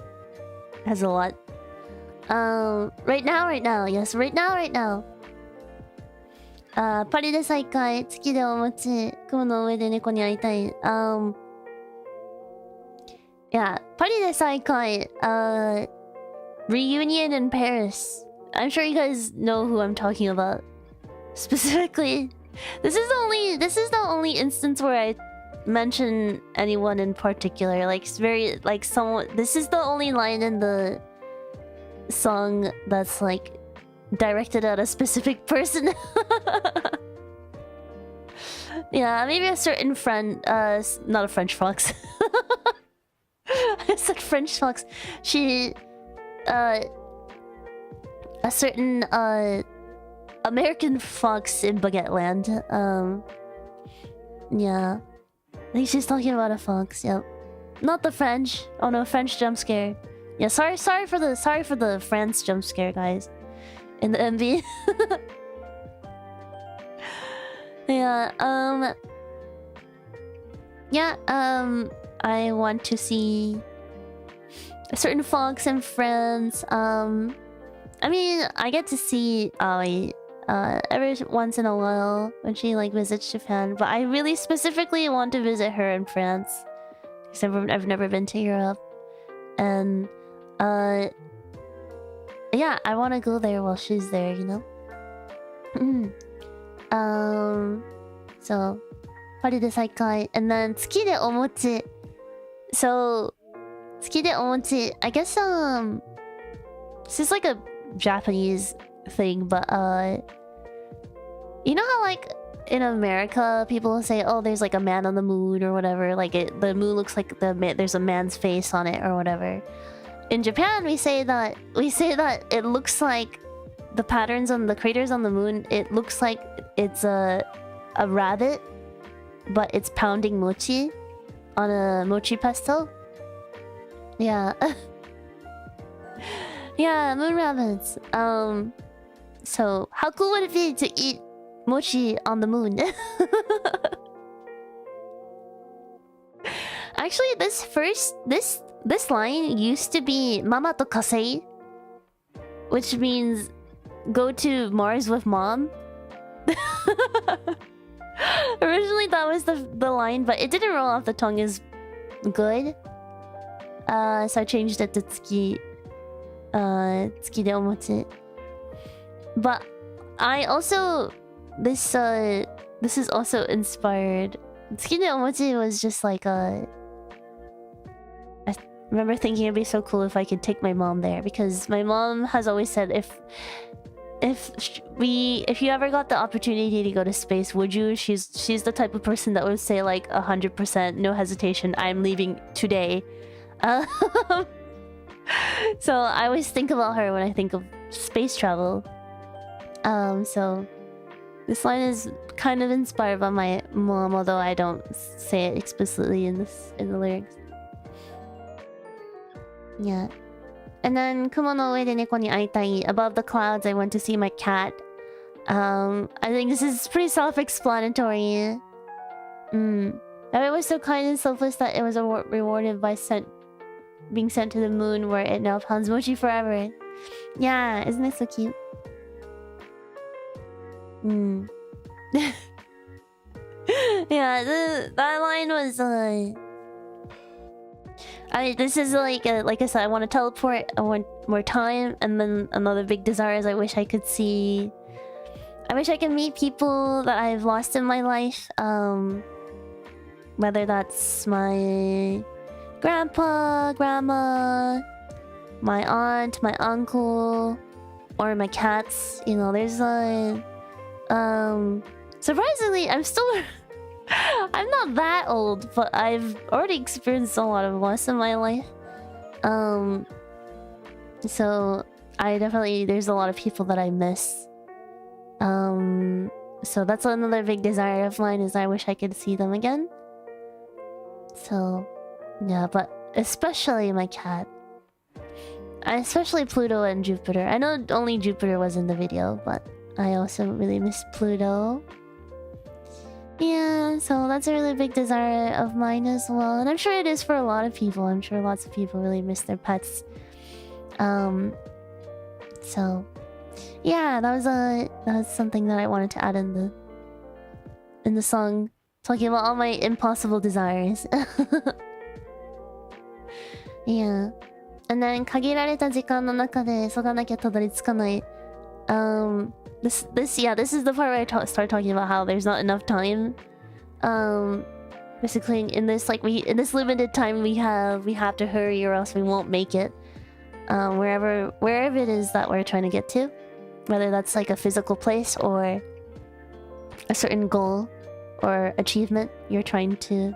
Right now, yes, right now. パリで再会、月でお餅、雲の上で猫に会いたい。Yeah, パリで再会、reunion in Paris. I'm sure you guys know who I'm talking about. Specifically, this is the only instance where I mention anyone in particular. Like it's very like someone. This is the only line in the song that's like directed at a specific person. Yeah, maybe a certain friend. Not a French fox. I said French fox. She, a certain American fox in Baguette Land. Yeah, I think she's talking about a fox. Yep, not the French. Oh no, French jump scare. Yeah, sorry for the France jump scare, guys. In the MV. Yeah. Yeah. I want to see a certain fox in France. I mean, I get to see Aoi every once in a while when she like visits Japan, but I really specifically want to visit her in France because I've never been to Europe, and yeah, I want to go there while she's there, you know. So パリで再会 and then 月でお餅. So 月でお餅, I guess this is like a Japanese thing, but you know how like in America people say, oh, there's like a man on the moon or whatever, like the moon looks like there's a man's face on it or whatever. In Japan we say that it looks like the patterns on the craters on the moon, it looks like it's a rabbit, but it's pounding mochi on a mochi pestle. Yeah. Yeah, moon rabbits. So how cool would it be to eat mochi on the moon? Actually, this line used to be Mama to Kasei, which means go to Mars with mom. Originally that was the line, but it didn't roll off the tongue as good. So I changed it to Tsuki. Tsuki de omochi. But I also this is also inspired. Tsuki de omochi was just like remember thinking it'd be so cool if I could take my mom there, because my mom has always said if you ever got the opportunity to go to space, would you? She's the type of person that would say like 100%, no hesitation, I'm leaving today. So I always think about her when I think of space travel. So this line is kind of inspired by my mom, although I don't say it explicitly in the lyrics. Yeah. And then 雲の上で猫に会いたい. Above the clouds, I went to see my cat. I think this is pretty self-explanatory. That it was so kind and selfless that it was rewarded by being sent to the moon, where it now pounds mochi forever. Yeah, isn't it so cute? Yeah, that line was this is like I said, I want to teleport, I want more time, and then another big desire is I wish I could meet people that I've lost in my life. Whether that's my grandpa, grandma, my aunt, my uncle, or my cats. You know, there's surprisingly, I'm not that old, but I've already experienced a lot of loss in my life. So there's a lot of people that I miss. So that's another big desire of mine, is I wish I could see them again. So yeah, but especially my cat. Especially Pluto and Jupiter. I know only Jupiter was in the video, but I also really miss Pluto. Yeah, so that's a really big desire of mine as well. And I'm sure it is for a lot of people. I'm sure lots of people really miss their pets. So yeah, that was something that I wanted to add in the song, talking about all my impossible desires. Yeah. And then 限られた時間の中で急がなきゃたどり着かない。This is the part where I start talking about how there's not enough time. Basically in this limited time we have to hurry, or else we won't make it. Wherever it is that we're trying to get to, whether that's like a physical place or a certain goal or achievement you're trying to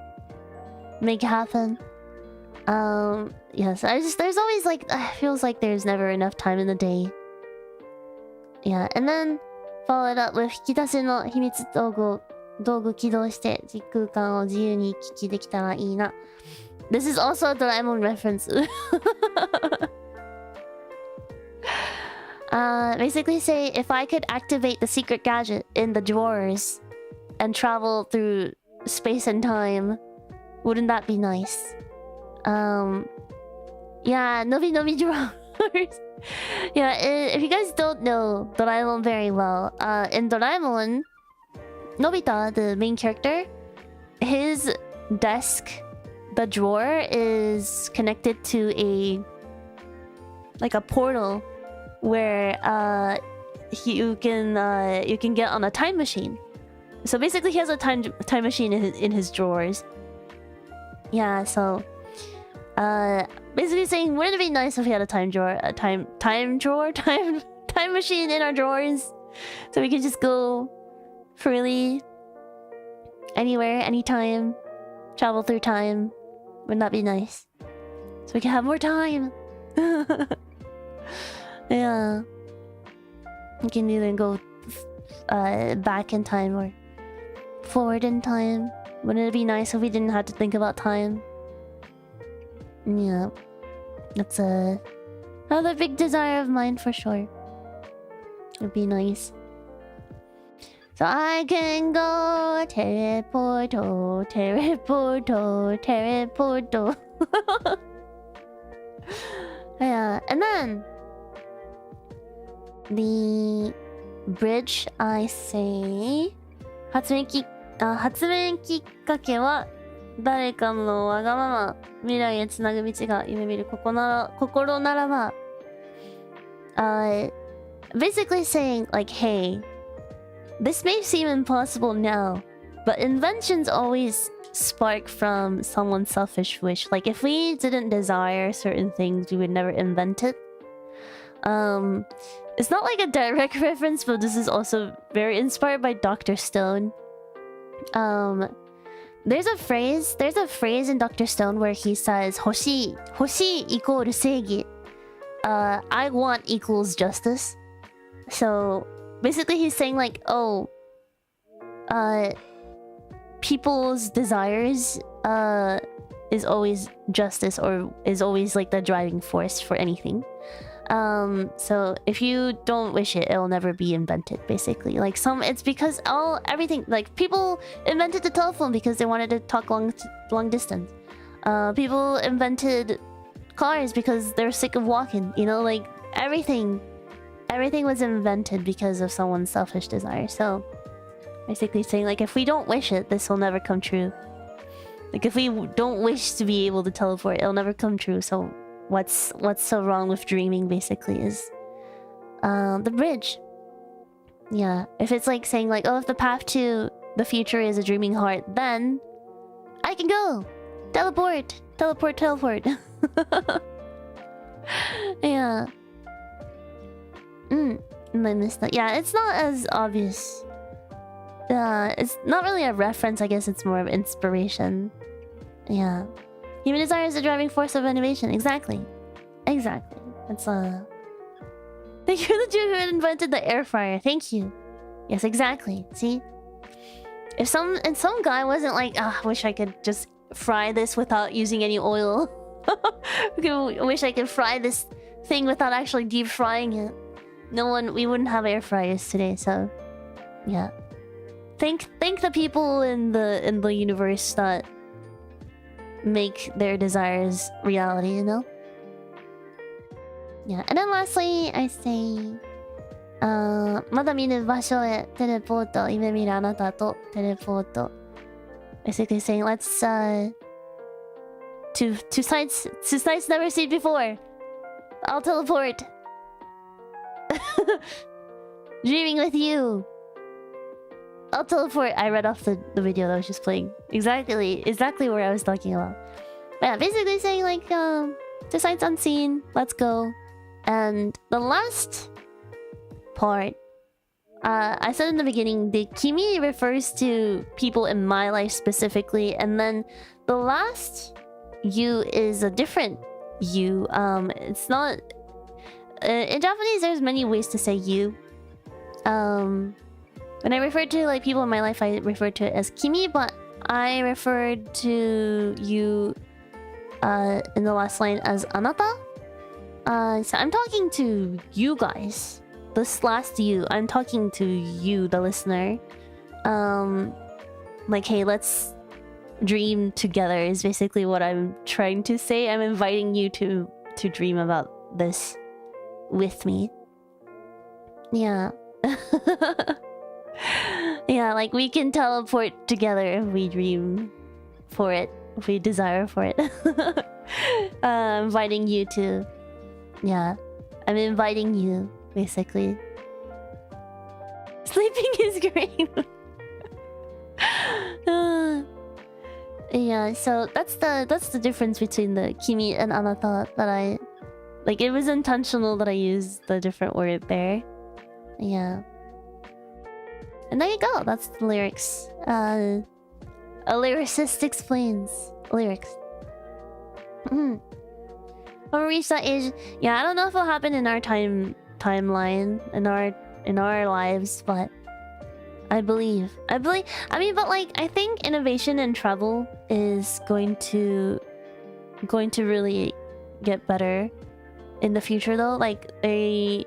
make happen. Yes, there's always like, feels like there's never enough time in the day. Yeah, and then follow it up with 引き出しの秘密道具起動して時空間を自由に行き来できたらいいな. This is also a Doraemon reference. Basically say, if I could activate the secret gadget in the drawers and travel through space and time, wouldn't that be nice? Yeah, Nobi Nobi drawers. Yeah, if you guys don't know Doraemon very well, in Doraemon, Nobita, the main character, his desk, the drawer, is connected to a portal where you can get on a time machine. So basically, he has a time machine in his drawers. Yeah, so basically saying, wouldn't it be nice if we had a time machine in our drawers, so we could just go freely anywhere, anytime, travel through time? Wouldn't that be nice? So we can have more time. Yeah, we can either go back in time or forward in time. Wouldn't it be nice if we didn't have to think about time? Yeah, that's another big desire of mine for sure. It'd be nice. So I can go teleporto, teleporto, teleporto. Yeah, and then the bridge, I say, 発明きっかけは誰かのわがまま、未来へつなぐ道が夢見る心ならば、basically saying like, hey, this may seem impossible now, but inventions always spark from someone's selfish wish. Like if we didn't desire certain things, we would never invent it. It's not like a direct reference, but this is also very inspired by Dr. Stone. There's a phrase in Dr. Stone where he says, Hoshi equal seigi. I want equals justice. So basically he's saying like, oh, people's desires is always justice, or is always like the driving force for anything. So if you don't wish it, it'll never be invented, basically. Like it's because everything, like people invented the telephone because they wanted to talk long distance. People invented cars because they're sick of walking, you know, like everything was invented because of someone's selfish desire. So basically saying like, if we don't wish it, this will never come true. Like if we don't wish to be able to teleport, it'll never come true. So what's so wrong with dreaming, basically, is the bridge. Yeah, if it's like saying like, oh, if the path to the future is a dreaming heart, then I can go teleport. Yeah. I missed that. Yeah, it's not as obvious. It's not really a reference, I guess it's more of inspiration. Yeah. Human desire is the driving force of innovation. Exactly. It's Thank you, the Jew who invented the air fryer. Thank you. Yes, exactly. See? If some guy wasn't like, I wish I could just fry this without using any oil. I wish I could fry this thing without actually deep frying it. We wouldn't have air fryers today, so yeah. Thank the people in the universe that make their desires reality, you know? Yeah, and then lastly, I say, まだ見ぬ場所へテレポート、夢見るあなたとテレポート. Basically saying, let's to sites never seen before. I'll teleport. Dreaming with you. I'll teleport. I read off the video that was just playing. Exactly what I was talking about. But yeah, basically saying like, to sights unseen, let's go. And the last part, I said in the beginning, the Kimi refers to people in my life specifically, and then the last you is a different you. It's not... in Japanese, there's many ways to say you. When I refer to like people in my life, I refer to it as Kimi, but I referred to you in the last line as Anata. So I'm talking to you guys. This last you. I'm talking to you, the listener. Like, hey, let's dream together is basically what I'm trying to say. I'm inviting you to dream about this with me. Yeah. Yeah, like we can teleport together if we dream for it, if we desire for it. Inviting you to... Yeah, I'm inviting you, basically. Sleeping is great. Yeah, so that's the difference between the Kimi and Anata that I... Like, it was intentional that I used the different word there. Yeah. And there you go, that's the lyrics. A lyricist explains lyrics. When we reach that age, yeah, I don't know if it'll happen in our timeline, in our lives, but I believe. I mean, but like, I think innovation and travel is going to really get better in the future, though. Like, they're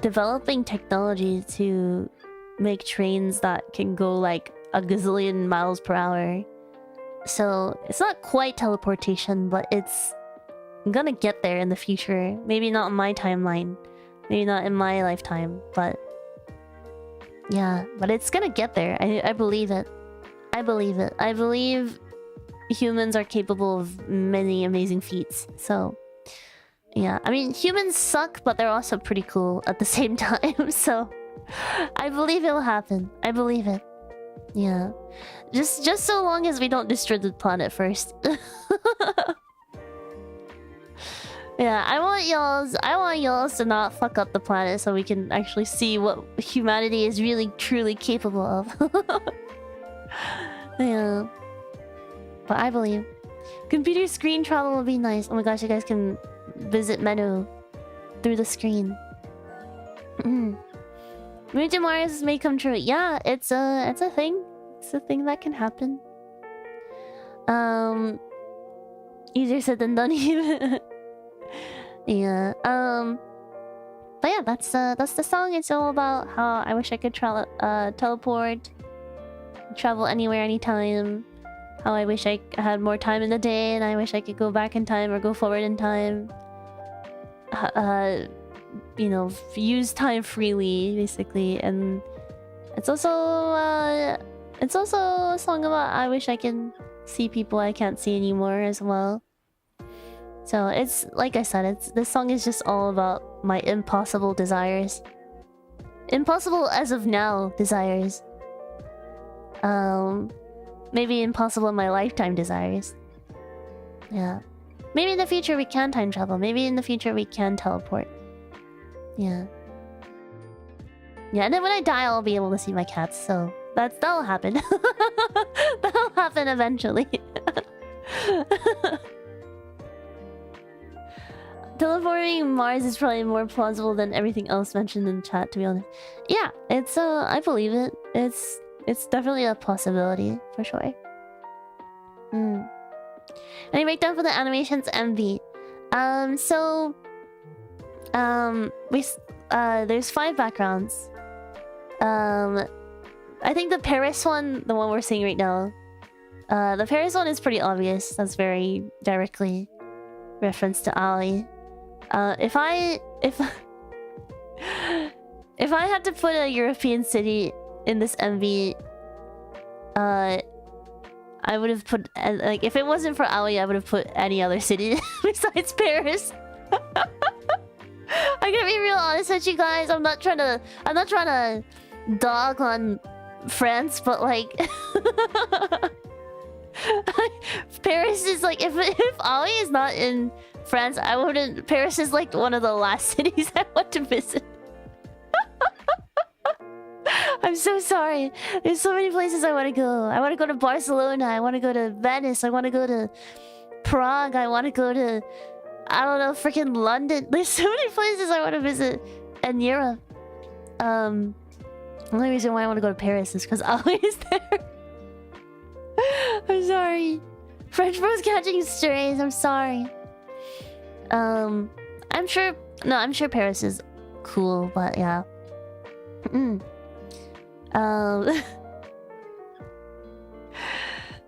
developing technology to make trains that can go like a gazillion miles per hour. So it's not quite teleportation, but it's gonna get there in the future. Maybe not in my timeline, maybe not in my lifetime, but yeah, but it's gonna get there. I believe it. I believe humans are capable of many amazing feats. So yeah, I mean, humans suck, but they're also pretty cool at the same time. So I believe it will happen. I believe it. Yeah. Just so long as we don't destroy the planet first. Yeah, I want y'all to not fuck up the planet so we can actually see what humanity is really truly capable of. Yeah. But I believe. Computer screen travel will be nice. Oh my gosh, you guys can visit Meno through the screen. Moon to Mars may come true. Yeah, it's a thing. It's a thing that can happen. Easier said than done even. Yeah. But yeah, that's the song. It's all about how I wish I could teleport, travel anywhere, anytime. How I wish I had more time in the day, and I wish I could go back in time or go forward in time. You know, use time freely, basically. And it's also a song about I wish I can see people I can't see anymore as well. So it's like I said, this song is just all about my impossible desires. Impossible as of now desires. Maybe impossible in my lifetime desires. Yeah. Maybe in the future we can time travel. Maybe in the future we can teleport. Yeah. Yeah, and then when I die I'll be able to see my cats, so that'll happen. That'll happen eventually. Teleporting Mars is probably more plausible than everything else mentioned in the chat, to be honest. Yeah, it's I believe it. It's definitely a possibility, for sure. Any breakdown for the animations MV? There's 5 backgrounds. I think the Paris one, the one we're seeing right now, the Paris one is pretty obvious. That's very directly referenced to Aoi. If I had to put a European city in this MV, I would have put like if it wasn't for Aoi, I would have put any other city besides Paris. I'm gonna be real honest with you guys. I'm not trying to dog on France, but like Paris is like if Aoi is not in France, I wouldn't. Paris is like one of the last cities I want to visit. I'm so sorry. There's so many places I want to go. I want to go to Barcelona. I want to go to Venice. I want to go to Prague. I want to go to, I don't know, freaking London. There's so many places I want to visit in Europe. The only reason why I want to go to Paris is because Aoi is there. I'm sorry. French Bro's catching strays. I'm sorry. I'm sure Paris is cool, but yeah.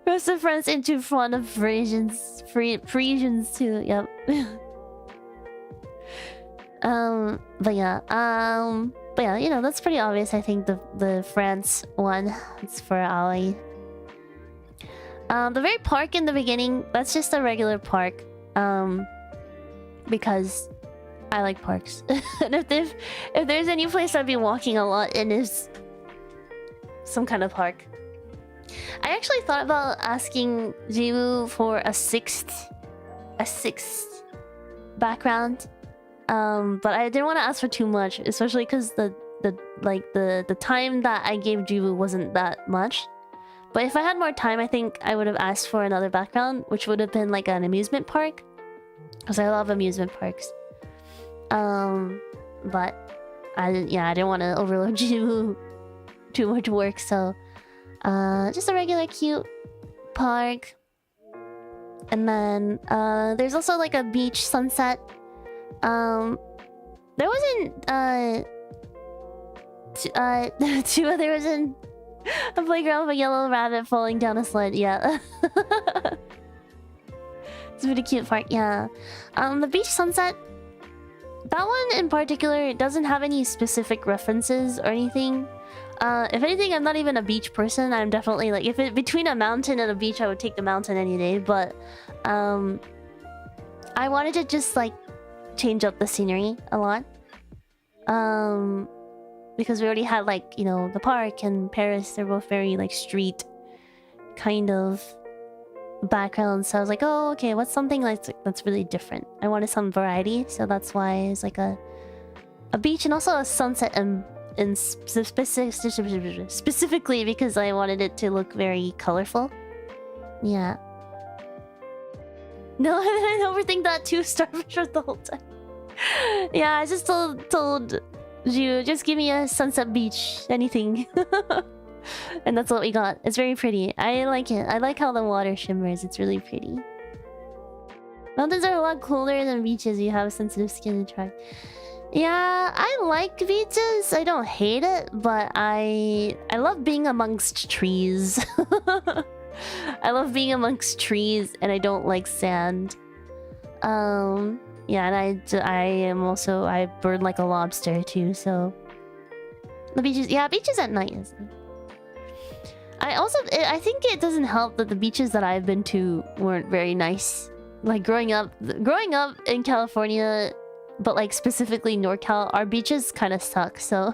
Rest of France into front of Parisians too. Yep. But yeah, you know, that's pretty obvious. I think the France one is for Aoi. The very park in the beginning, that's just a regular park. Because I like parks. And if there's any place I'd be walking a lot in, is some kind of park. I actually thought about asking Jiwoo for a sixth background. But I didn't want to ask for too much, especially because the time that I gave Jiwoo wasn't that much. But if I had more time, I think I would have asked for another background, which would have been like an amusement park. Because I love amusement parks. But I didn't want to overload Jiwoo too much work, so just a regular cute park. And then there's also like a beach sunset. There wasn't there wasn't a playground with a yellow rabbit falling down a sled. Yeah. It's a pretty cute park, yeah. The beach sunset, that one in particular doesn't have any specific references or anything. If anything, I'm not even a beach person. I'm definitely like, if it between a mountain and a beach, I would take the mountain any day. But I wanted to just like change up the scenery a lot. because we already had like, you know, the park and Paris. They're both very like street kind of backgrounds. So I was like, oh, okay, what's something that's really different? I wanted some variety, so that's why it's like a beach and also a sunset and specifically because I wanted it to look very colorful. Yeah. No, I overthink that too. Starfish the whole time. Yeah, I just told you, just give me a sunset beach, anything. And that's what we got. It's very pretty. I like it. I like how the water shimmers. It's really pretty. Mountains are a lot cooler than beaches. You have sensitive skin to try. Yeah, I like beaches. I don't hate it, but I love being amongst trees. I love being amongst trees, and I don't like sand. Yeah, and I burn like a lobster too. So the beaches, yeah, beaches at night is. I think it doesn't help that the beaches that I've been to weren't very nice. Like growing up in California, but like specifically NorCal, our beaches kind of suck. So.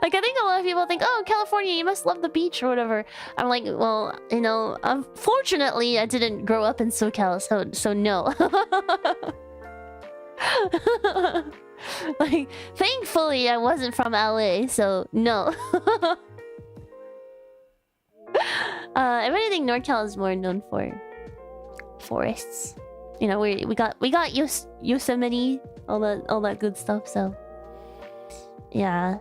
Like, I think a lot of people think, oh, California, you must love the beach or whatever. I'm like, well, you know, unfortunately, I didn't grow up in SoCal, so no. Like, thankfully, I wasn't from LA, so no. If anything, NorCal is more known for forests. You know, we got Yosemite, all that good stuff. So, yeah.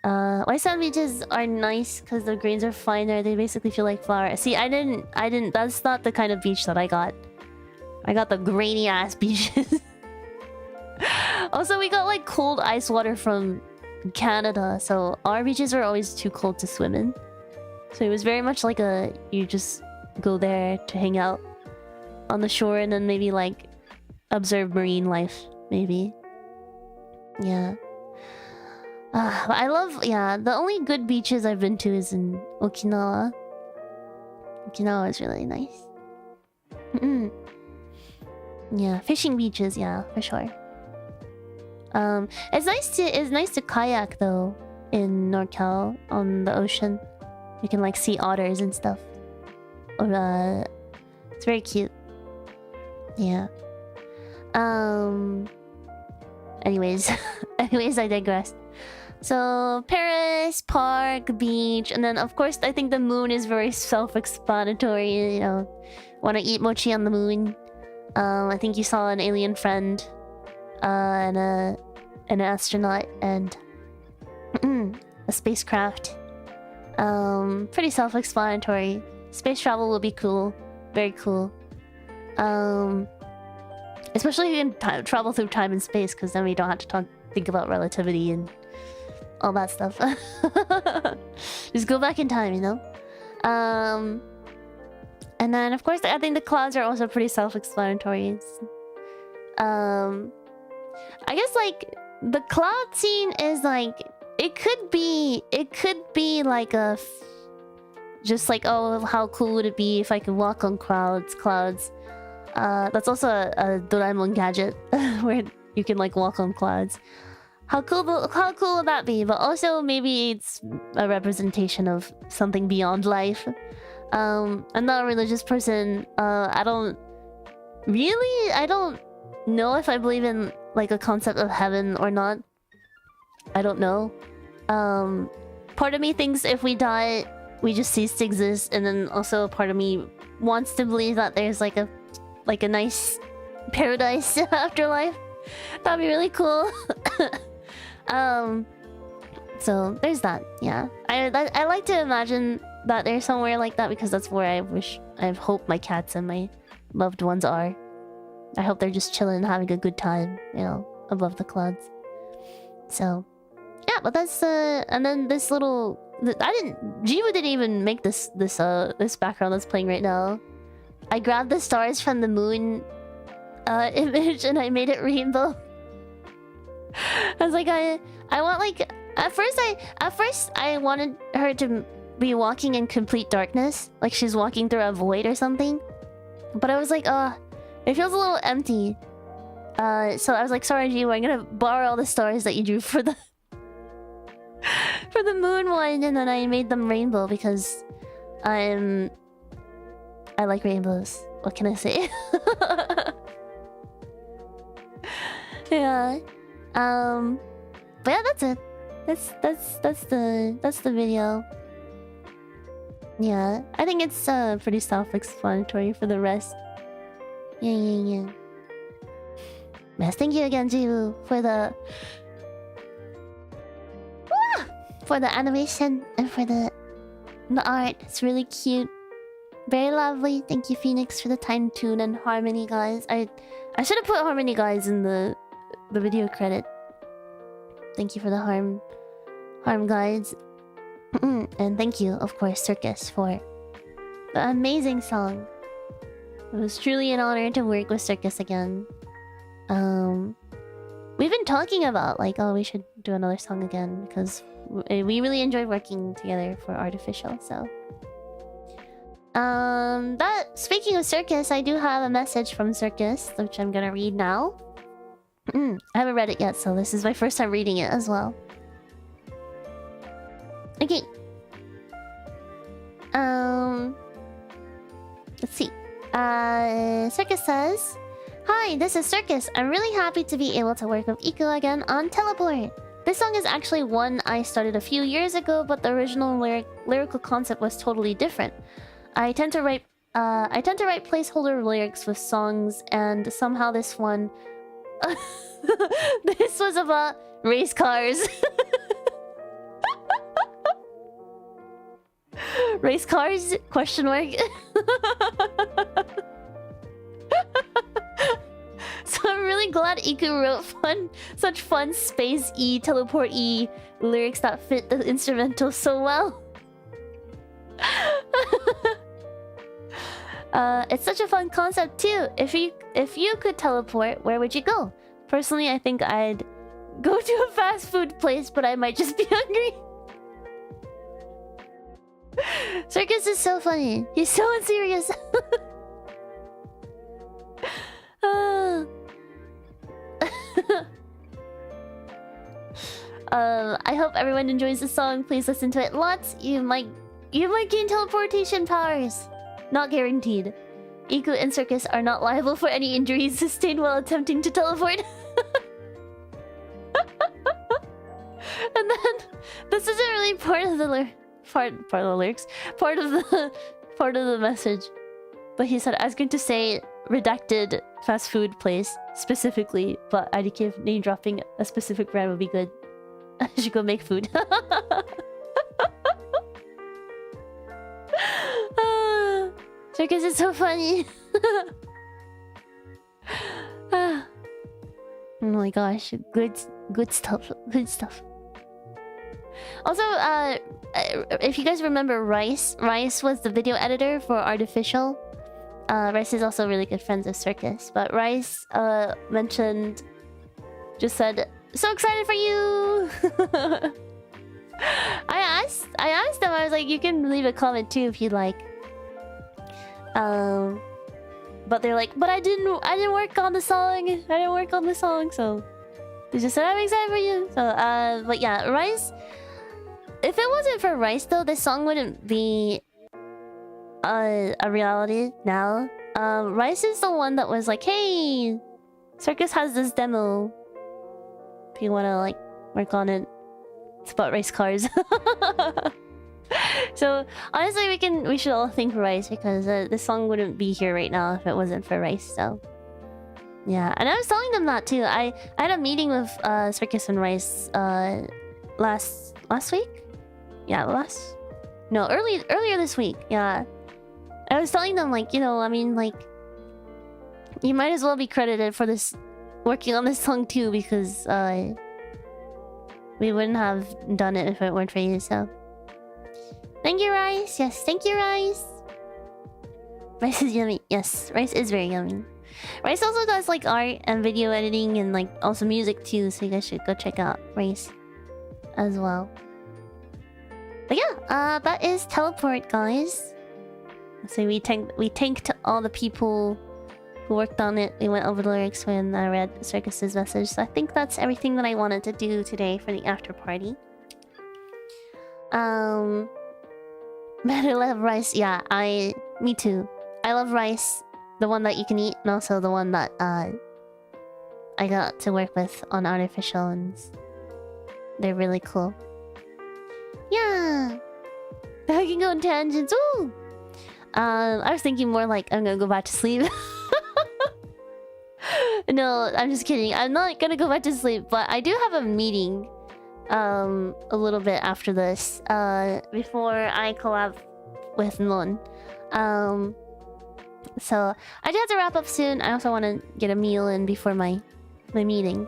White sand beaches are nice because the grains are finer. They basically feel like flour. See, I didn't. That's not the kind of beach that I got. I got the grainy ass beaches. Also, we got like cold ice water from Canada, so our beaches were always too cold to swim in. So it was very much like you just go there to hang out on the shore and then maybe like observe marine life, maybe. Yeah. I love, yeah, the only good beaches I've been to is in Okinawa. Okinawa is really nice. Yeah, fishing beaches, yeah, for sure. It's nice to kayak though in NorCal on the ocean. You can like see otters and stuff. Or it's very cute. Yeah. Anyways, I digress. So Paris, park, beach, and then of course I think the moon is very self-explanatory. You know, want to eat mochi on the moon. I think you saw an alien friend, and an astronaut, and a spacecraft. Pretty self-explanatory. Space travel will be cool, very cool. Especially if you can travel through time and space, because then we don't have to think about relativity and all that stuff. Just go back in time, you know? And then, of course, I think the clouds are also pretty self-explanatory. I guess, like, the cloud scene is, like... It could be like a... Just like, oh, how cool would it be if I could walk on clouds. That's also a Doraemon gadget, where you can, like, walk on clouds. How cool would that be? But also maybe it's a representation of something beyond life. I'm not a religious person. I don't know if I believe in like a concept of heaven or not. I don't know. Part of me thinks if we die, we just cease to exist, and then also a part of me wants to believe that there's like a nice paradise afterlife. That'd be really cool. So there's that. Yeah, I like to imagine that there's somewhere like that because that's where I hope my cats and my loved ones are. I hope they're just chilling and having a good time, you know, above the clouds. So yeah, but that's and then this little Jiwa didn't even make this background that's playing right now. I grabbed the stars from the moon image and I made it rainbow. I was like, I want like at first I wanted her to be walking in complete darkness, like she's walking through a void or something. But I was like, it feels a little empty. So I was like, sorry, G, I'm gonna borrow all the stars that you drew for the for the moon one, and then I made them rainbow because I like rainbows. What can I say? Yeah. But yeah, that's it. That's the video. Yeah, I think it's pretty self-explanatory for the rest. Yeah. Yes, thank you again, Jiwoo, for the animation and for the art. It's really cute, very lovely. Thank you, Phoenix, for the time tune and harmony, guys. I should have put harmony, guys, in the video credit. Thank you for the harm guides. And thank you, of course, Circus, for the amazing song. It was truly an honor to work with Circus again. We've been talking about like, oh, we should do another song again because we really enjoyed working together for Artificial. So, speaking of Circus, I do have a message from Circus, which I'm gonna read now. I haven't read it yet, so this is my first time reading it as well. Okay. Let's see. Circus says, "Hi, this is Circus. I'm really happy to be able to work with Iku again on Teleport. This song is actually one I started a few years ago, but the original lyrical concept was totally different. I tend to write placeholder lyrics with songs, and somehow this one, this was about race cars." Race cars? Question mark. So I'm really glad Iku wrote such fun space-y, teleport-y lyrics that fit the instrumental so well. It's such a fun concept too. If you could teleport, where would you go? Personally, I think I'd go to a fast food place, but I might just be hungry. Circus is so funny. He's so unserious. I hope everyone enjoys the song. Please listen to it lots. You might gain teleportation powers. Not guaranteed. Iku and Circus are not liable for any injuries sustained while attempting to teleport. And then this isn't really part of the lyrics, part of the message. But he said, I was going to say redacted fast food place specifically, but IDK name dropping a specific brand would be good. I should go make food. Circus is so funny. Oh my gosh, good stuff. Also, if you guys remember Rice was the video editor for Artificial. Rice is also really good friends with Circus, but Rice just said, "So excited for you!" I asked them. I was like, "You can leave a comment too if you'd like." But they're like, "But I didn't work on the song." So they just said, "I'm excited for you." So but yeah, Rice. If it wasn't for Rice though, this song wouldn't be a reality now. Rice is the one that was like, "Hey, Circus has this demo. If you wanna like work on it, it's about race cars." So honestly, we should all thank Rice because this song wouldn't be here right now if it wasn't for Rice. So yeah, and I was telling them that too. I had a meeting with Circus and Rice last week. Yeah, earlier this week. Yeah, I was telling them like, I mean, like, you might as well be credited for this, working on this song too, because we wouldn't have done it if it weren't for you. So thank you, Rice. Yes, thank you, Rice. Rice is yummy. Yes, Rice is very yummy. Rice also does like art and video editing and like also music too, so you guys should go check out Rice as well. But yeah, that is Teleport, guys. So we thanked all the people who worked on it. We went over the lyrics when I read Circus's message. So I think that's everything that I wanted to do today for the after party. Better love rice. Yeah, me too. I love rice. The one that you can eat, and also the one that I got to work with on artificial ones. They're really cool. Yeah. I can go on tangents. Ooh. I was thinking more like I'm gonna go back to sleep. No, I'm just kidding. I'm not gonna go back to sleep, but I do have a meeting a little bit after this before I collab with Non. So I do have to wrap up soon. I also want to get a meal in before my meeting.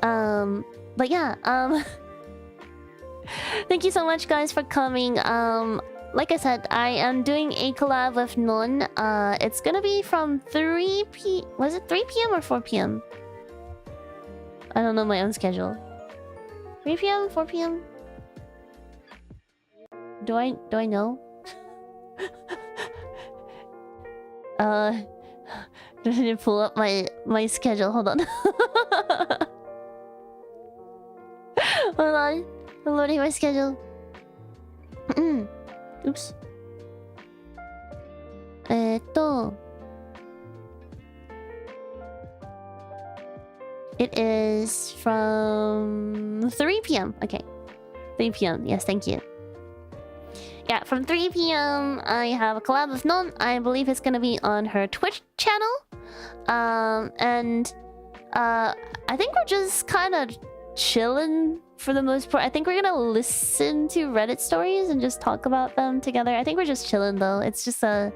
But yeah, thank you so much guys for coming. Like I said, I am doing a collab with Non. It's gonna be from 3 p... Was it 3 p.m. or 4 p.m? I don't know my own schedule. 3 p.m? 4 p.m? Do I know? I need to pull up my schedule. Hold on. Hold on. I'm loading my schedule. Oops. It is from 3 p.m. Okay. 3 p.m. Yes, thank you. Yeah, from 3 p.m. I have a collab with Non. I believe it's gonna be on her Twitch channel. And I think we're just kind of chilling for the most part. I think we're gonna listen to Reddit stories and just talk about them together. I think we're just chilling though. It's just a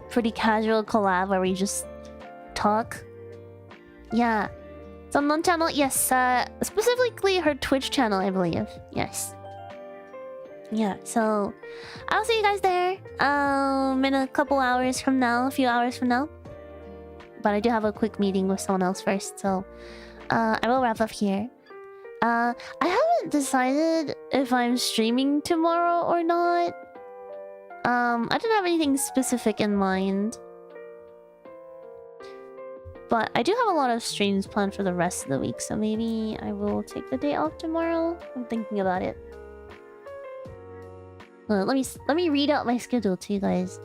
pretty casual collab where we just talk. Yeah. It's on Non channel. Yes, specifically her Twitch channel, I believe. Yes. Yeah, so I'll see you guys there in a couple hours from now, a few hours from now. But I do have a quick meeting with someone else first, so I will wrap up here. I haven't decided if I'm streaming tomorrow or not. I didn't have anything specific in mind. But I do have a lot of streams planned for the rest of the week, so maybe I will take the day off tomorrow. I'm thinking about it. Let me read out my schedule to you guys.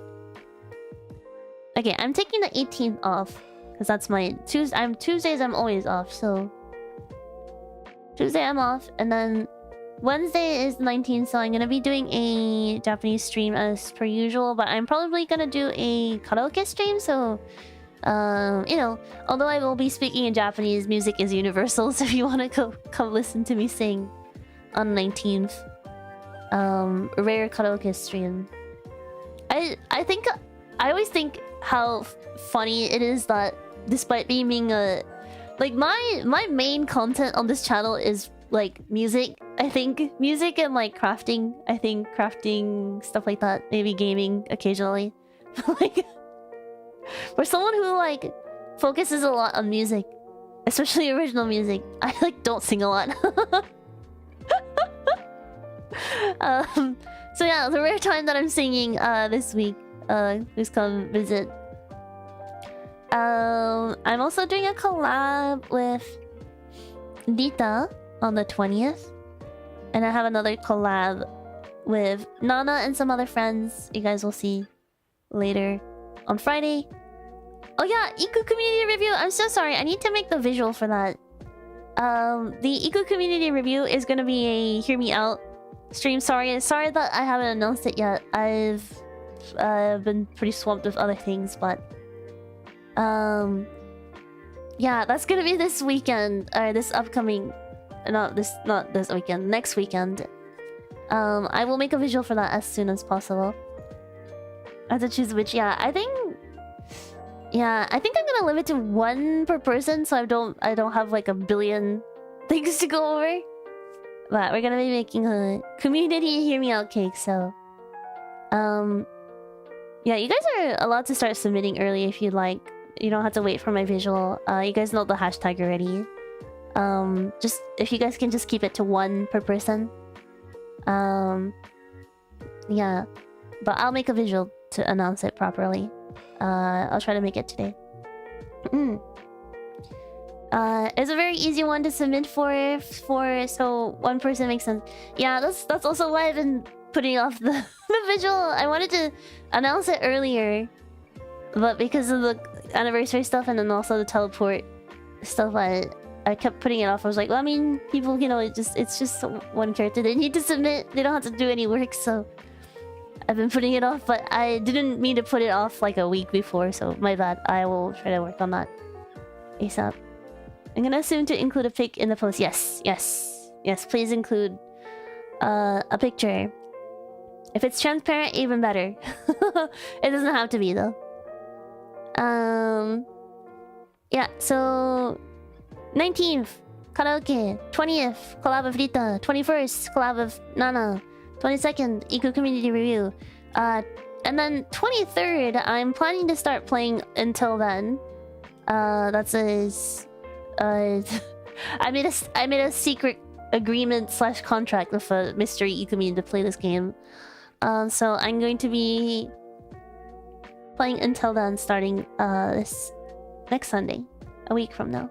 Okay, I'm taking the 18th off because that's my Tuesdays I'm always off, so Tuesday I'm off, and then Wednesday is the 19th, so I'm gonna be doing a Japanese stream as per usual, but I'm probably gonna do a karaoke stream, so you know, although I will be speaking in Japanese, music is universal, so if you want to come listen to me sing on the 19th, rare karaoke stream. I always think how funny it is that despite me being a like my main content on this channel is like music. I think music and like crafting. I think crafting, stuff like that. Maybe gaming occasionally. Like for someone who like focuses a lot on music, especially original music, I like don't sing a lot. So yeah, the rare time that I'm singing this week, please come visit. I'm also doing a collab with Dita on the 20th, and I have another collab with Nana and some other friends you guys will see later on Friday. Oh yeah, Iku community review. I'm so sorry, I need to make the visual for that. The Iku community review is gonna be a hear me out stream. Sorry that I haven't announced it yet. I've been pretty swamped with other things, but yeah, that's gonna be this weekend, or this upcoming, not this weekend, next weekend. I will make a visual for that as soon as possible. I have to choose which. Yeah, I think I'm gonna limit to one per person, so I don't have like a billion things to go over. But we're gonna be making a community hear me out cake, so yeah, you guys are allowed to start submitting early if you'd like. You don't have to wait for my visual. You guys know the hashtag already. Just if you guys can just keep it to one per person. Yeah, but I'll make a visual to announce it properly. I'll try to make it today. Mm. It's a very easy one to submit for so one person makes sense. Yeah, that's also why I've been putting off the visual. I wanted to announce it earlier, but because of the anniversary stuff and then also the teleport stuff, I kept putting it off. I was like, well, I mean, people, you know, it's just one character they need to submit. They don't have to do any work, so I've been putting it off. But I didn't mean to put it off like a week before, so my bad. I will try to work on that ASAP. I'm gonna assume to include a pic in the post. Yes. Please include a picture. If it's transparent, even better. It doesn't have to be though. Yeah. So 19th karaoke, 20th collab with Rita, 21st collab with Nana, 22nd Iku community review, and then 23rd I'm planning to start playing until then. That's I made a secret agreement / contract with a mystery Ikumi to play this game. So I'm going to be playing until then, starting this next Sunday, a week from now.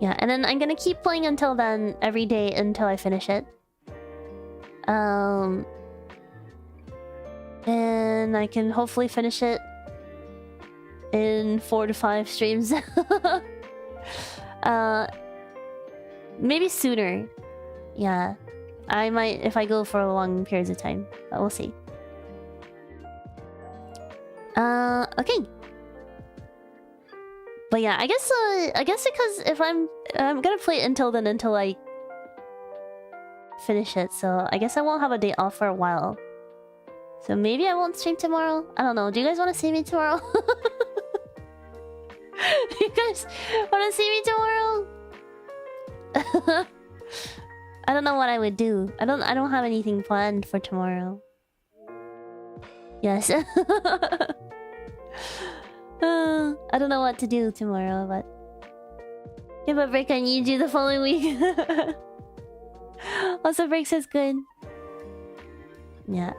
Yeah, and then I'm gonna keep playing until then every day until I finish it. And I can hopefully finish it in 4 to 5 streams. Maybe sooner. Yeah, I might if I go for long periods of time, but we'll see. Okay. But yeah, I guess because if I'm gonna play it until then, until I finish it, so I guess I won't have a day off for a while. So maybe I won't stream tomorrow. I don't know. Do you guys want to see me tomorrow? You guys want to see me tomorrow? I don't know what I would do. I don't have anything planned for tomorrow. Yes. I don't know what to do tomorrow, but give a break. I need you the following week. Also, breaks is good. Yeah,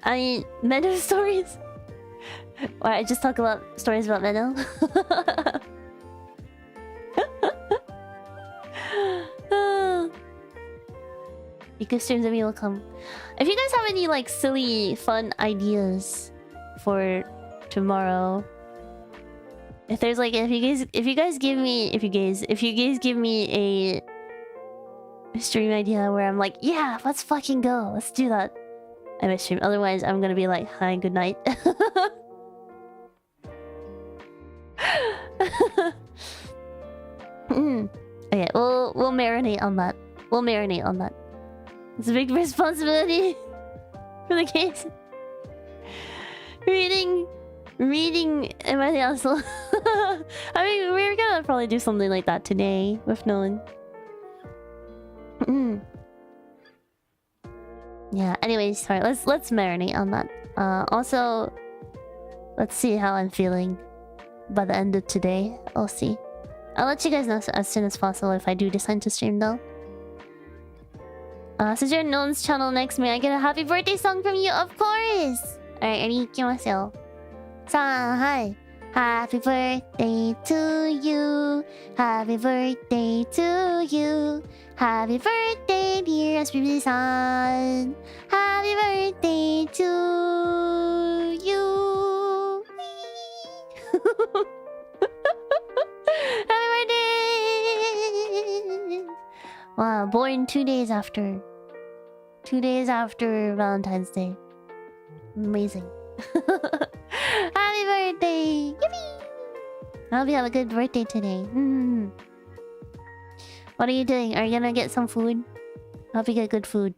I Meno stories. Or I just talk about stories about Meno. Iku streams and we will come. If you guys have any like silly, fun ideas for tomorrow, if you guys give me a stream idea where I'm like, yeah, let's fucking go, let's do that, I might stream. Otherwise, I'm gonna be like, hi, good night. Okay, we'll marinate on that. It's a big responsibility for the case. Reading everything else. I mean, we're gonna probably do something like that today with Nolan. Yeah, anyways, sorry, let's marinate on that. Also, let's see how I'm feeling by the end of today. I'll see. I'll let you guys know as soon as possible if I do decide to stream though. Since you're on Nolan's channel next, may I get a happy birthday song from you? Of course! Alright, 行きますよ. Hi. Happy birthday to you. Happy birthday to you. Happy birthday, dear SPP-san. Happy birthday to you. Happy birthday! Wow, born 2 days after. 2 days after Valentine's Day. Amazing. Happy birthday! Yippee! I hope you have a good birthday today. What are you doing? Are you gonna get some food? I hope you get good food.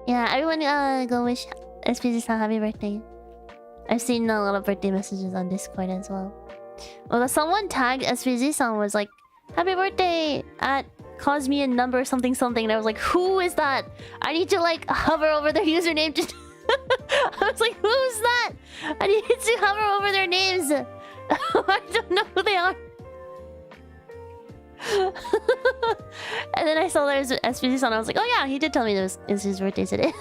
Yeah, everyone go wish SPZ-san happy birthday. I've seen a lot of birthday messages on Discord as well. Well, someone tagged SPZ-san was like, happy birthday at Cosmia number something something, and I was like, who is that? I need to like hover over their username to I was like, who's that? I need to hover over their names. I don't know who they are. And then I saw there's SPC on. I was like, oh yeah, he did tell me this is his birthday today.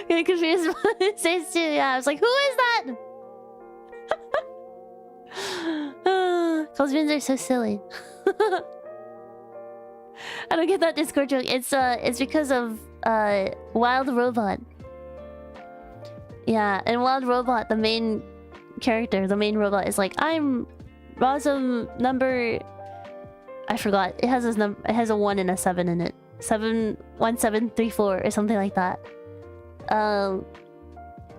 Getting confused by it says too. Yeah, I was like, who is that? Cosmians are so silly. I don't get that Discord joke. It's because of Wild Robot. Yeah, in Wild Robot, the main character, the main robot, is like, I'm Rosum number. I forgot. It has this number. It has a 1 and a 7 in it. 71734 or something like that. I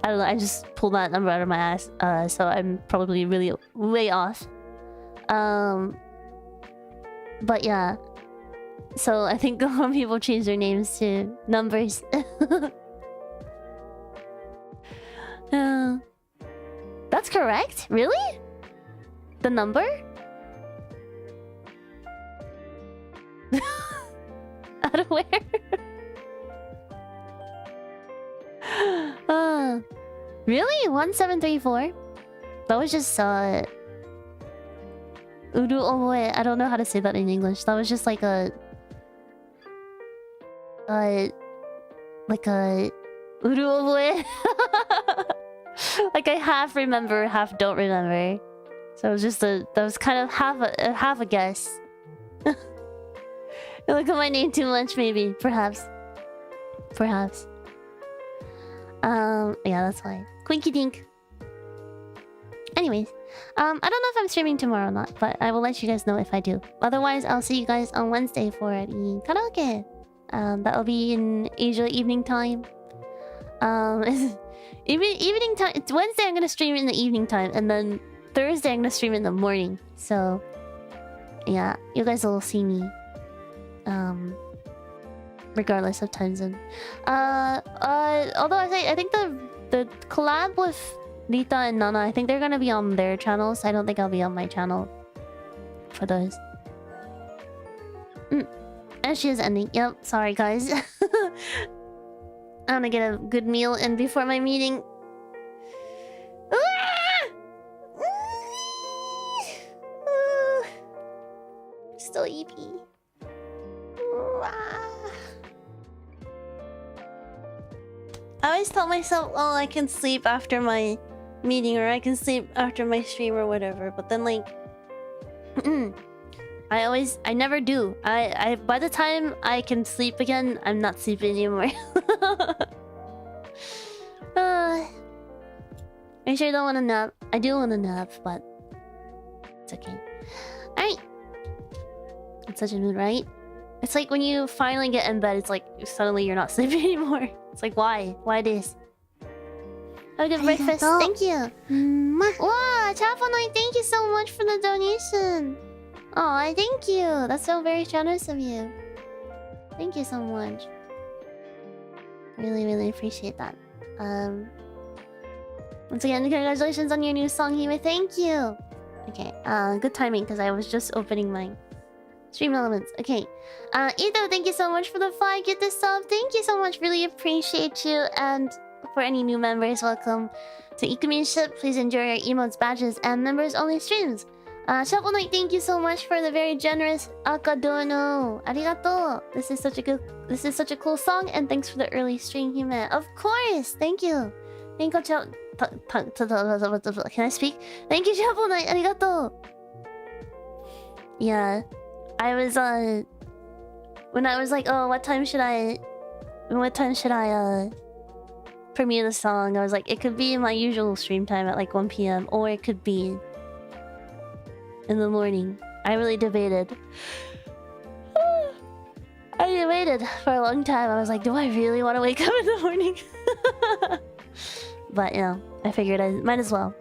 don't know. I just pulled that number out of my ass. So I'm probably really way off. But yeah. So I think a lot of people change their names to numbers. That's correct? Really? The number? Out of where? Really? 1734? That was just Uru omoe. I don't know how to say that in English. That was just like a Uru omoe. Like I half remember, half don't remember. So it was just that was kind of half a guess. I look at my name too much, maybe. Perhaps. Yeah, that's why. Quinky dink. Anyways, I don't know if I'm streaming tomorrow or not, but I will let you guys know if I do. Otherwise, I'll see you guys on Wednesday for the karaoke. That'll be in Asia evening time. Evening time. It's Wednesday. I'm gonna stream in the evening time, and then Thursday I'm gonna stream in the morning. So, yeah, you guys will see me. Regardless of time zone. Although I think the collab with Rita and Nana, I think they're gonna be on their channels. I don't think I'll be on my channel for those. And she is ending. Yep, sorry guys. I'm gonna get a good meal in before my meeting. Still EP. I always tell myself, oh, I can sleep after my meeting, or I can sleep after my stream or whatever, but then like I never do. I by the time I can sleep again, I'm not sleeping anymore. I sure don't want to nap. I do want to nap, but it's okay. Alright. It's such a mood, right? It's like when you finally get in bed, it's like suddenly you're not sleeping anymore. It's like, why? Why this? Have a good breakfast. Thank you. Wow, Chaponoi, thank you so much for the donation. Oh, thank you. That's so very generous of you. Thank you so much. Really, really appreciate that. Once again, congratulations on your new song, Hime. Thank you. Okay, good timing because I was just opening my stream elements. Okay. Ito, thank you so much for the 5 get this sub. Thank you so much. Really appreciate you. And for any new members, welcome to Ikuminship. Please enjoy your emotes, badges, and members only streams. Shovel Knight, thank you so much for the very generous Akadono. Arigato. This is such a cool song, and thanks for the early stream, Hime. Of course. Thank you. Thank you, can I speak? Thank you, Shovel Knight. Arigato. Yeah. I was when I was like, oh, what time should I premiere the song? I was like, it could be my usual stream time at like 1 PM, or it could be in the morning. I really debated. I debated for a long time. I was like, do I really want to wake up in the morning? But you know, I figured I might as well.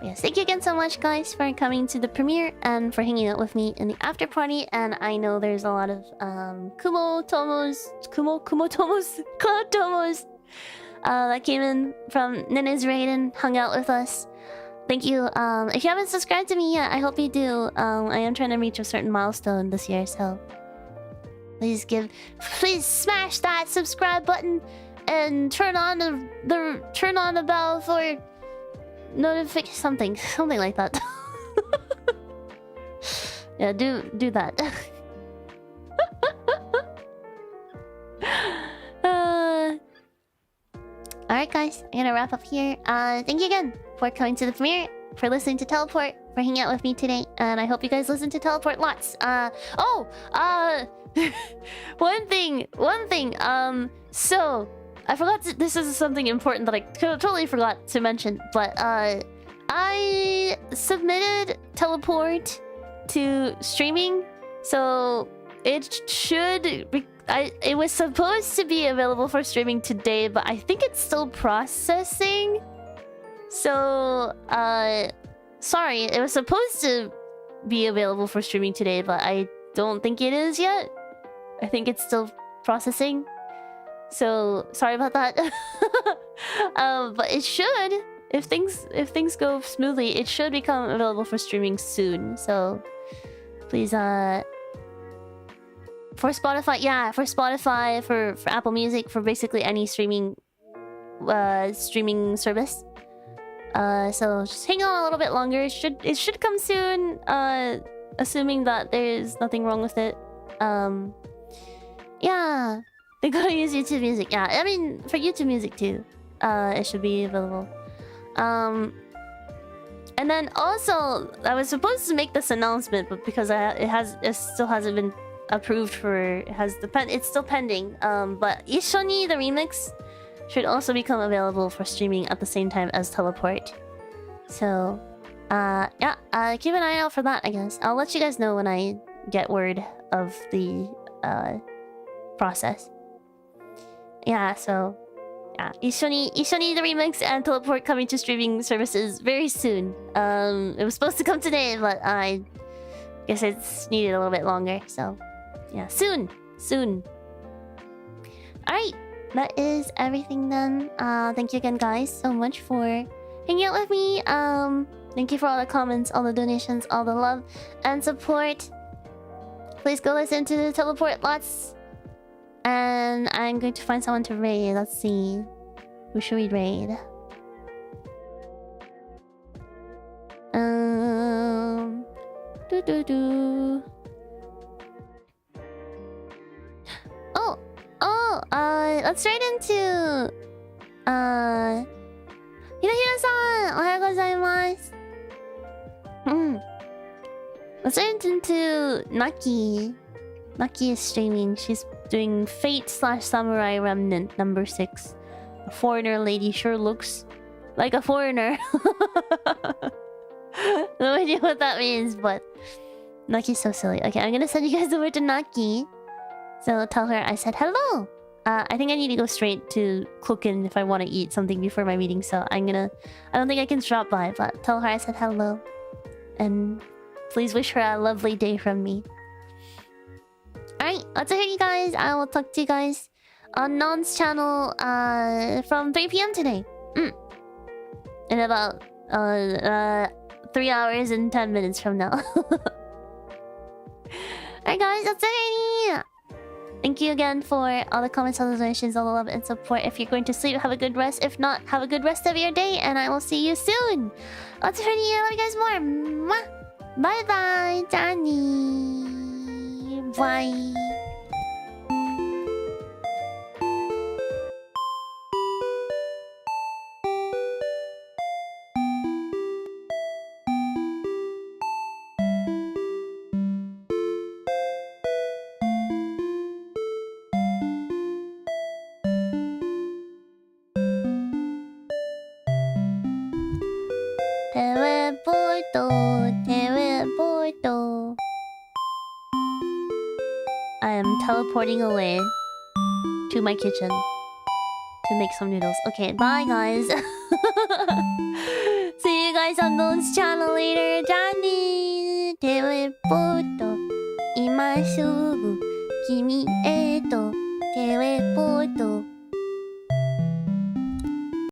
Yes, thank you again so much, guys, for coming to the premiere and for hanging out with me in the after party. And I know there's a lot of Kumotomos that came in from Nene's raid and hung out with us. Thank you. If you haven't subscribed to me yet, I hope you do. I am trying to reach a certain milestone this year, so please smash that subscribe button and turn on the bell for notification, something like that. Yeah, do that. gonna wrap up here. Thank you again for coming to the premiere, for listening to Teleport, for hanging out with me today, and I hope you guys listen to Teleport lots. One thing. So I forgot to, this is something important that I totally forgot to mention, but I submitted Teleport to streaming, so it should be, it was supposed to be available for streaming today, but I think it's still processing. So sorry, it was supposed to be available for streaming today, but I don't think it is yet. I think it's still processing. So sorry about that. But it should, if things go smoothly, it should become available for streaming soon. So please for Spotify, yeah, for Spotify, for Apple Music, for basically any streaming service. So just hang on a little bit longer. It should come soon. Assuming that there's nothing wrong with it. Yeah, they gotta use YouTube Music. Yeah, I mean for YouTube Music too. It should be available. And then also I was supposed to make this announcement, but because it still hasn't been approved for, it's still pending. But Ishoni the remix should also become available for streaming at the same time as Teleport. So yeah, keep an eye out for that, I guess. I'll let you guys know when I get word of the process. Yeah, so yeah, Ishoni the remix and Teleport coming to streaming services very soon. It was supposed to come today, but I guess it's needed a little bit longer. So yeah, soon. Alright, that is everything then. Thank you again, guys, so much for hanging out with me. Thank you for all the comments, all the donations, all the love and support. Please go listen to the Teleport lots. And I'm going to find someone to raid. Let's see. Who should we raid? Let's raid into Hirahira-san! Ohayou gozaimasu. Let's raid into Naki. Naki is streaming. She's doing Fate/Samurai Remnant number 6. A foreigner lady sure looks like a foreigner. No idea what that means, but Naki's so silly. Okay, I'm gonna send you guys over to Naki. So tell her I said hello. I think I need to go straight to cooking if I want to eat something before my meeting. So I don't think I can drop by, but tell her I said hello. And please wish her a lovely day from me. Alright, that's it, you guys. I will talk to you guys on Non's channel from 3 PM today. In about 3 hours and 10 minutes from now. Alright, guys, that's it. Thank you again for all the comments, all the donations, all the love and support. If you're going to sleep, have a good rest. If not, have a good rest of your day, and I will see you soon. Lots of honey. I love you guys more. Mwah. Bye bye, Johnny. Bye. I am teleporting away to my kitchen to make some noodles. Okay, bye guys. See you guys on Non's channel later. Johnny, teleporto. 今すぐ君へとテレポート